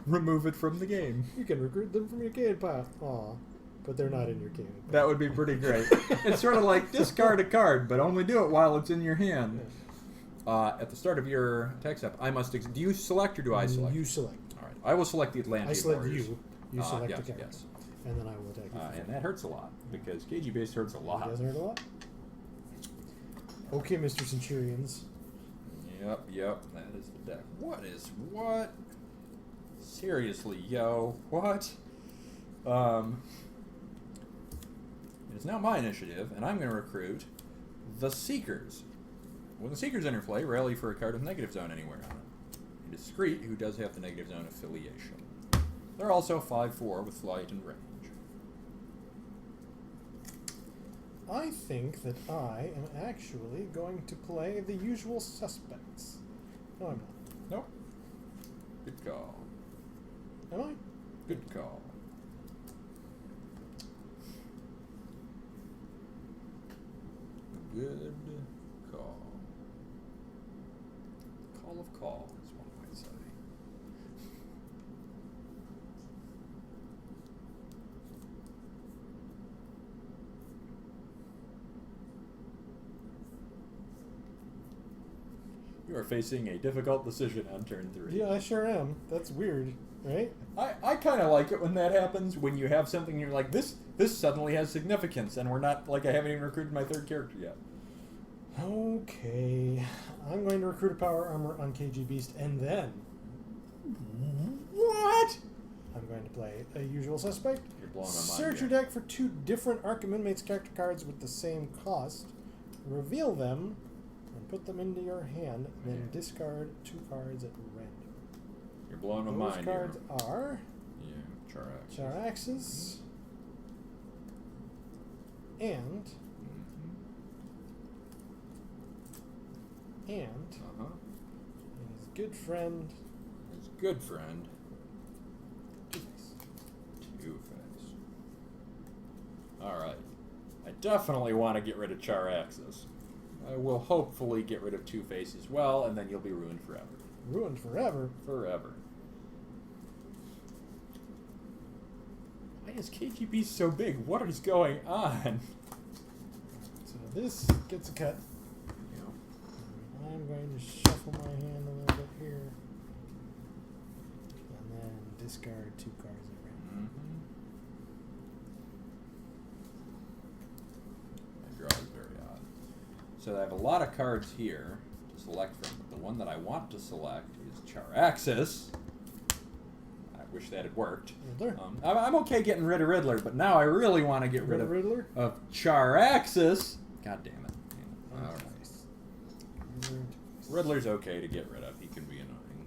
remove it from the game. You can recruit them from your KO'd pile. Aw. But they're not in your KO'd pile. That would be pretty great. It's sort of like discard a card, but only do it while it's in your hand. Yeah. At the start of your attack step, I must... do you select or do I select? You select. All right. I will select the Atlantean Warriors. I select you. You select the character. Yes. And then I will attack you. And that hurts a lot, because KG base hurts a lot. It does hurt a lot? Okay, Mr. Centurions. Yep, that is the deck. What? Seriously, yo, what? It is now my initiative, and I'm going to recruit the Seekers. When the Seekers enter play, rally for a card with negative zone anywhere on it. A Discreet, who does have the negative zone affiliation. They're also 5/4 with flight and range. I think that I am actually going to play the usual suspects. No, I'm not. Nope. Good call. Am I? Good call. Good call. Call of calls, one might say. You are facing a difficult decision on turn 3. Yeah, I sure am. That's weird, right? I kind of like it when that happens, when you have something you're like, this suddenly has significance, and we're not, like, I haven't even recruited my 3rd character yet. Okay. I'm going to recruit a power armor on KG Beast, and then... What? I'm going to play a usual suspect. You're blowing my mind. Search your deck for 2 different Arkham Inmates character cards with the same cost. Reveal them, and put them into your hand, then discard 2 cards at random. You're blowing my mind. Those cards are... Yeah, Charaxes. And... And his good friend. His good friend. Two-Face. Two-Face. Alright. I definitely want to get rid of Charaxes. I will hopefully get rid of Two-Face as well, and then you'll be ruined forever. Ruined forever? Forever. Why is KGB so big? What is going on? So this gets a cut. I'm going to shuffle my hand a little bit here. And then discard 2 cards at random. My draw is very odd. So I have a lot of cards here to select from, but the one that I want to select is Charaxes. I wish that had worked. I'm okay getting rid of Riddler, but now I really want to get rid of Riddler? Of Charaxes. God damn it. All right. Riddler's okay to get rid of. He can be annoying.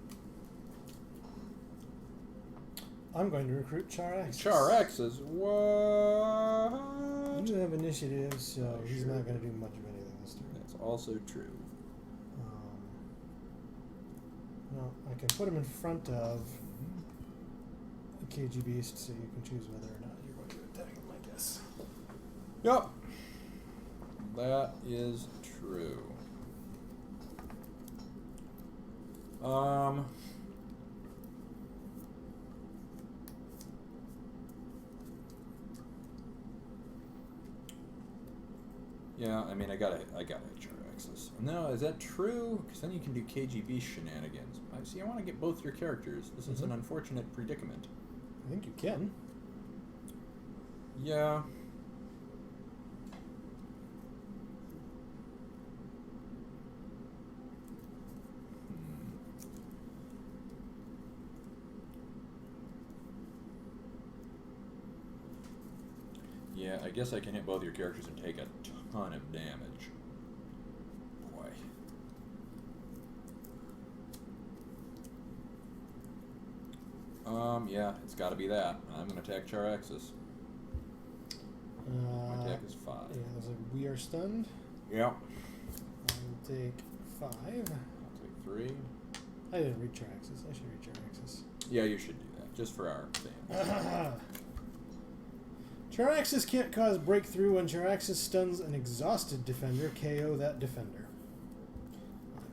I'm going to recruit Charaxes. Charaxes? What? You have initiative, so he's not going to do much of anything this turn. That's also true. Well, I can put him in front of the KG Beast, so you can choose whether or not you're going to attack him, I guess. Yep. That is true. Yeah, I mean, I gotta HR access. No, is that true? Because then you can do KGB shenanigans. See, I want to get both your characters. This is an unfortunate predicament. I think you can. Yeah. Yeah, I guess I can hit both your characters and take a ton of damage. Boy. Yeah, it's got to be that. I'm going to attack Charaxus. My attack is 5. Yeah, there's a we are stunned. Yeah. I will take 5. I'll take 3. I didn't read Charaxus. I should read Charaxus. Yeah, you should do that, just for our fans. Charaxus can't cause breakthrough. When Charaxus stuns an exhausted defender, KO that defender.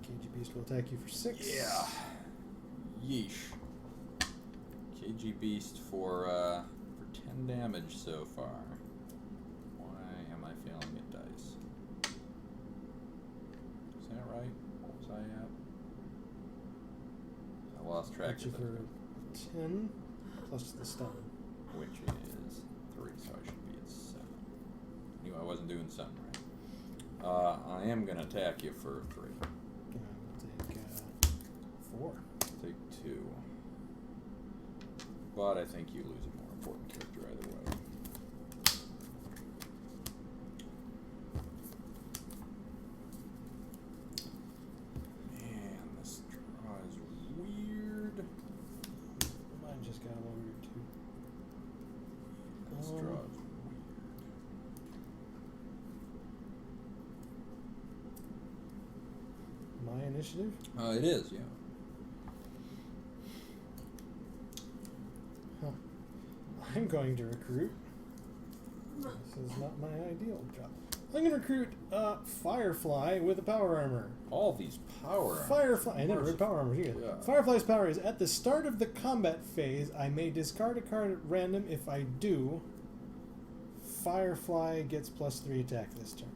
KG Beast will attack you for 6. Yeah. Yeesh. KG Beast for 10 damage so far. Why am I failing at dice? Is that right? What was I at? I lost track of it. For 10 plus the stun. Which is 3, so I should be at 7. Knew I wasn't doing something right. I am going to attack you for 3. I'll take 4. Take 2. But I think you lose a more important character either way. Man, this draw is weird. Mine just got a little weird too. This draw is weird. My initiative? It is, yeah. Huh. I'm going to recruit. This is not my ideal job. I'm going to recruit Firefly with a power armor. All these power armor. Firefly. I never read power armor either. Yeah. Firefly's power is at the start of the combat phase, I may discard a card at random. If I do, Firefly gets +3 attack this turn.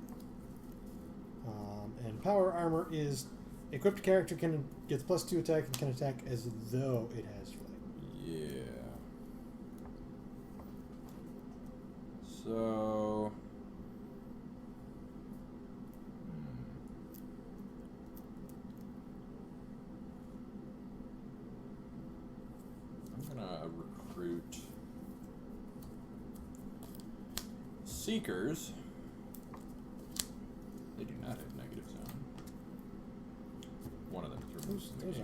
And power armor is equipped character gets +2 attack and can attack as though it has flight. Yeah. So. I'm gonna recruit Seekers. They do not have negative zone. One of them is removed. Those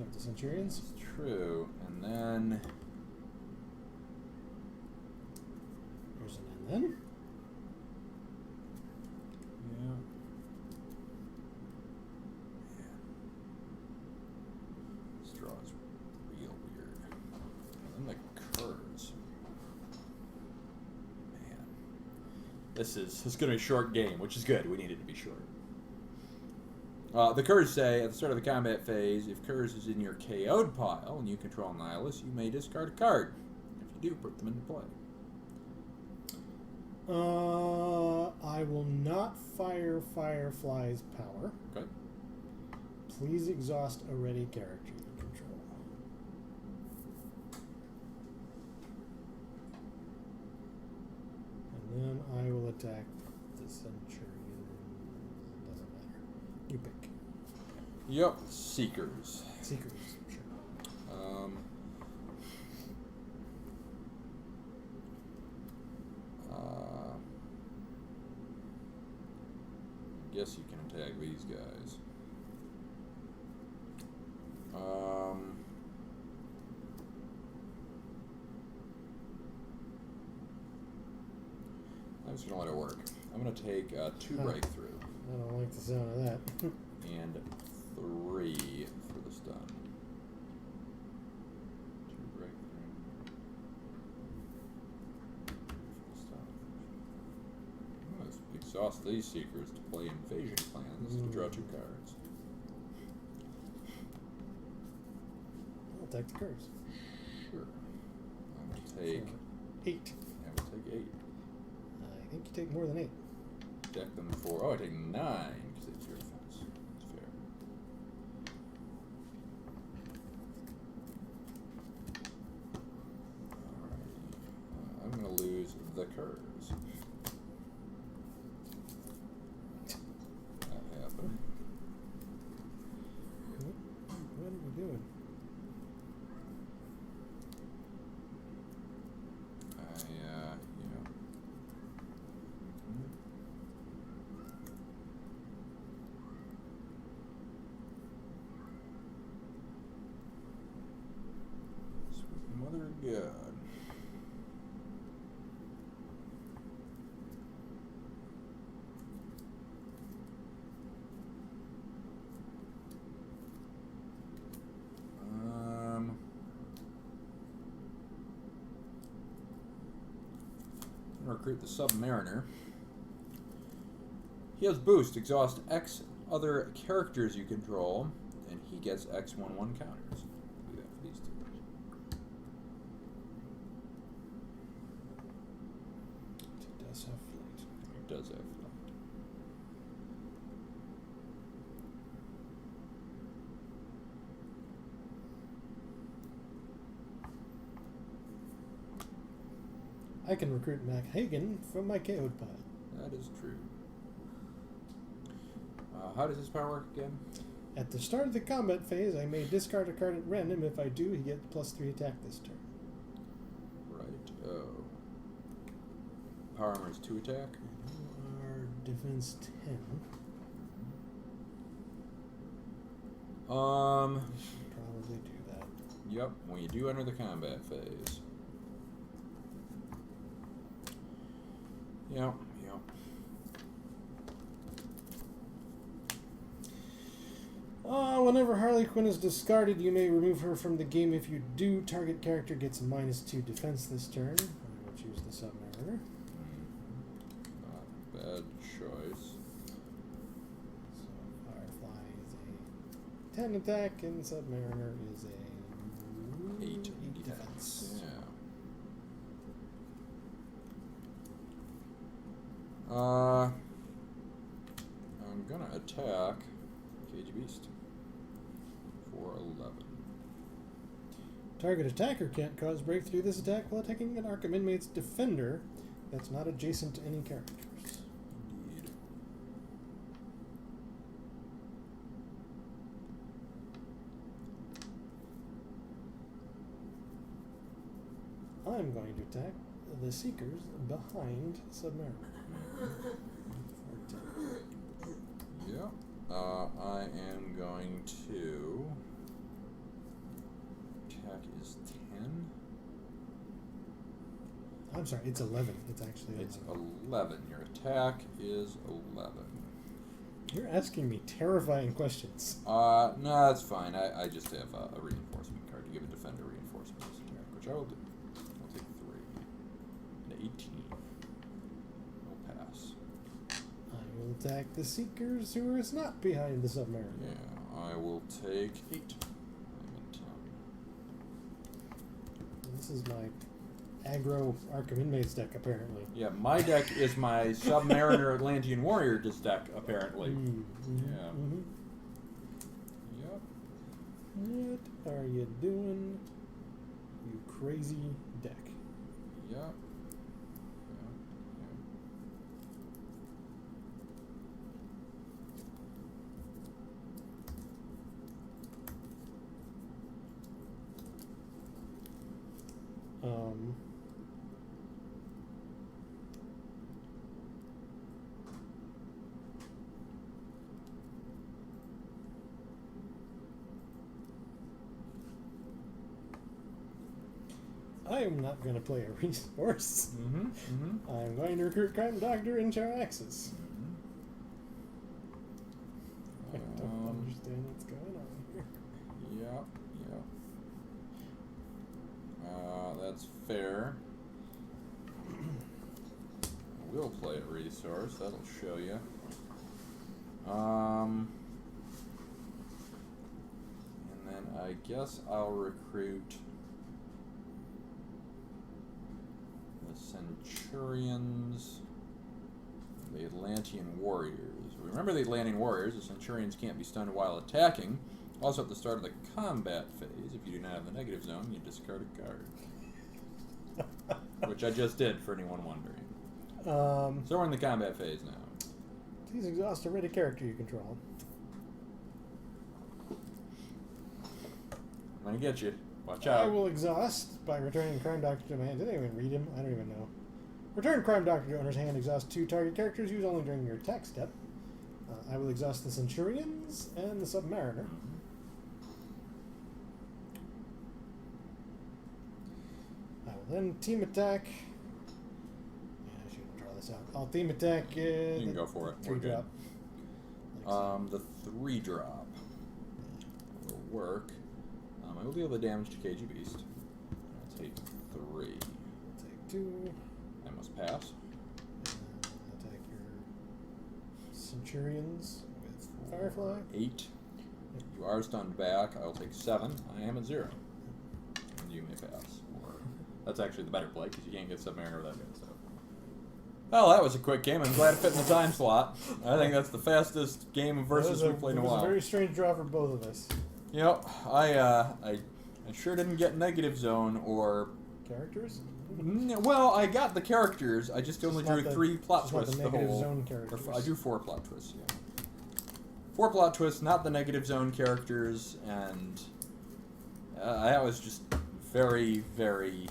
aren't the Centurions. It's true. And then There's an and then. yeah. This draw is real weird. And then the Kurds. Man. This is gonna be a short game, which is good. We need it to be short. The Kurds say, at the start of the combat phase, if Kurds is in your KO'd pile and you control Nihilus, you may discard a card. If you do, put them into play. I will not fire Firefly's power. Okay. Please exhaust a ready character you control. And then I will attack the Centurion. Doesn't matter. You pick. Yep. Seekers. Seekers, sure. I guess you can attack these guys. I'm just gonna let it work. I'm gonna take 2 breakthrough I don't like the sound of that. and 3 for the stun. 2 breakthrough. For the stun. Let's exhaust these Seekers to play Invasion Plans to draw 2 cards. I'll attack the Kurds. Sure. I'm gonna take 8. I will take 8. I think you take more than 8. Deck them for... Oh, I take 9 because they have 0 defense. That's fair. Alrighty. I'm going to lose the Curs. That happened. What are we doing? Mother God. Recruit the Submariner. He has boost, exhaust X other characters you control, and he gets X/1/1 counters. Do that for these two. It does have flight. It does have flight. I can recruit Mac Hagen from my KO'd pile. That is true. How does his power work again? At the start of the combat phase, I may discard a card at random. If I do, he gets +3 attack this turn. Right. Oh. Power armor is 2 attack. Our defense 10. Probably do that. Yep. When you do enter the combat phase. Yep. Whenever Harley Quinn is discarded, you may remove her from the game. If you do, target character gets -2 defense this turn. I will choose the Submariner. Not a bad choice. So Firefly is a 10 attack, and Submariner is a 8 defense. Yeah. I'm gonna attack Cage Beast for 11. Target attacker can't cause breakthrough this attack while attacking an Arkham Inmate's defender that's not adjacent to any characters. Indeed. I'm going to attack the Seekers behind Submariner. Yeah. I am going to... Attack is 10. I'm sorry, it's 11. It's actually 11. It's 11. Your attack is 11. You're asking me terrifying questions. No, that's fine. I just have a reinforcement card to give a defender reinforcement this attack, which I will do. I'll take 3. An 18. I'll pass. I will attack the Seekers who is not behind the Submariner. Yeah, I will take 8. I'm at 10. This is my aggro Arkham Inmates deck, apparently. Yeah, my deck is my Submariner Atlantean Warrior deck, apparently. Yeah. Yep. What are you doing, you crazy deck? Yep. I am not going to play a resource. I'm going to recruit Crime Doctor and Charaxis. I don't understand what's going on here. Yep. That's fair. We'll play a resource. That'll show you. And then I guess I'll recruit the Centurions Atlantean Warriors. Remember the Atlantean Warriors, the Centurions can't be stunned while attacking. Also, at the start of the combat phase, if you do not have the negative zone, you discard a card. Which I just did, for anyone wondering. So we're in the combat phase now. Please exhaust a ready character you control. I'm gonna get you. Watch out. I will exhaust by returning Crime Doctor to my hand. Did I even read him? I don't even know. Return Crime Doctor to owner's hand. Exhaust 2 target characters. Use only during your attack step. I will exhaust the Centurions and the Submariner. I will then team attack. Yeah, I should draw this out. I'll team attack. You can go for it. 3 drop. The 3 drop will work. I will deal the damage to KG Beast. I'll take 3. Take 2. I must pass. Attack your Centurions with Firefly. 8. You are stunned back. I will take 7. I am at 0. And you may pass. Or that's actually the better play because you can't get Submariner without good stuff. Well, that was a quick game. I'm glad it fit in the time slot. I think that's the fastest game of Versus we've played in a while. It was a very strange draw for both of us. Yep, I sure didn't get negative zone or characters. Well, I got the characters. I just only drew 3 plot twists. The negative zone characters. I drew 4 plot twists. Yeah, 4 plot twists, not the negative zone characters, and that was just very, very.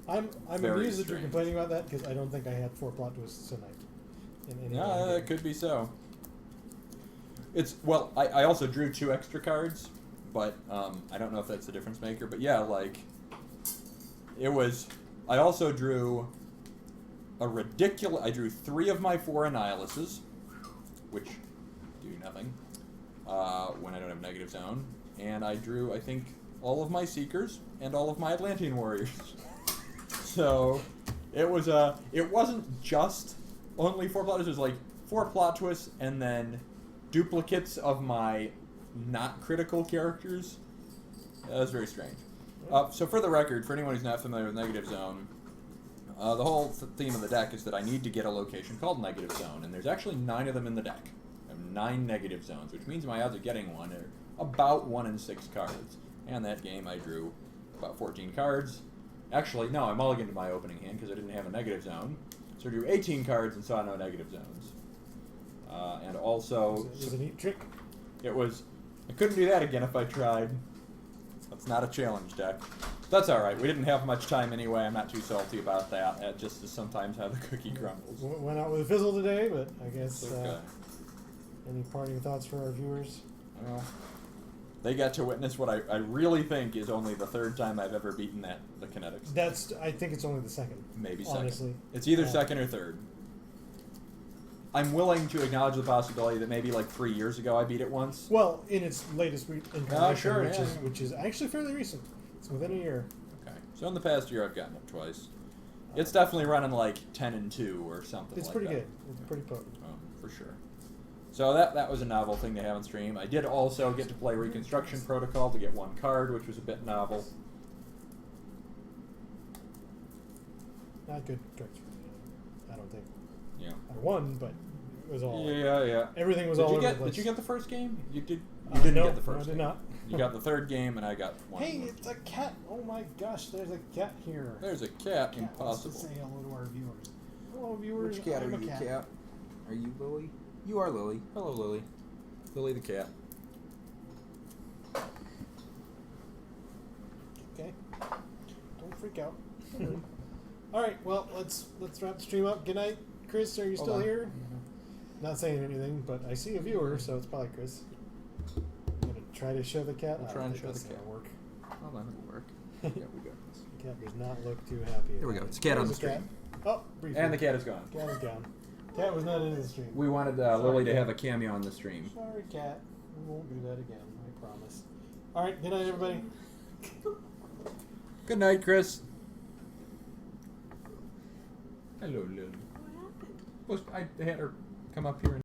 I'm amused that you're complaining about that because I don't think I had 4 plot twists tonight. Yeah, it could be so. I also drew 2 extra cards. But I don't know if that's a difference maker. But yeah, it was. I also drew a ridiculous. I drew 3 of my 4 Annihilises, which do nothing when I don't have negative zone, and I drew, I think, all of my Seekers and all of my Atlantean Warriors. So it was it wasn't just only 4 plot twists. It was 4 plot twists and then duplicates of my not critical characters. That was very strange. So for the record, for anyone who's not familiar with Negative Zone, the whole theme of the deck is that I need to get a location called Negative Zone, and there's actually 9 of them in the deck. I have 9 negative zones, which means my odds of getting one are about 1 in 6 cards. And that game I drew about 14 cards. Actually, no, I mulliganed my opening hand because I didn't have a negative zone. So I drew 18 cards and saw no negative zones. And also... It was a neat trick. It was... I couldn't do that again if I tried. That's not a challenge deck. That's alright. We didn't have much time anyway. I'm not too salty about that. It just is sometimes how the cookie crumbles. Went out with a fizzle today, but I guess... Okay. Any parting thoughts for our viewers? Well, they got to witness what I really think is only the 3rd time I've ever beaten the kinetics. I think it's only the 2nd. Maybe 2nd. Honestly. It's either 2nd or 3rd. I'm willing to acknowledge the possibility that maybe 3 years ago I beat it once. Well, in its latest incarnation, sure, which is actually fairly recent. It's within a year. Okay. So in the past year I've gotten it twice. It's definitely running 10-2 or something it's like pretty that. good. It's pretty potent. For sure. So that was a novel thing to have on stream. I did also get to play Reconstruction Protocol to get 1 card, which was a bit novel. Not good cards for me, I don't think. Yeah. I won, but it was all... Yeah. Everything was all over the place. Did you get the first game? You didn't no, get the first game. I did not. You got the 3rd game, and I got 1. Hey, it's a cat! Oh my gosh, there's a cat here. There's a cat. Impossible. Wants to say hello to our viewers. Hello, viewers. Which cat I'm are a you, cat? Are you Lily? You are Lily. Hello, Lily. Lily the cat. Okay. Don't freak out. All right. Well, let's wrap the stream up. Good night, Chris. Are you still here? Mm-hmm. Not saying anything, but I see a viewer, so it's probably Chris. I'm gonna try to show the cat. We'll try and show the cat. Work. Well, that'll work. Yeah, we got this. The cat does not look too happy. Here we go. It's a cat on the stream. Oh, briefly. And the cat is gone. Cat is gone. Cat was not in the stream. We wanted Lily to have a cameo on the stream. Sorry, cat. We won't do that again. I promise. All right. Good night, everybody. Good night, Chris. Hello, Lily. What happened? I had her come up here and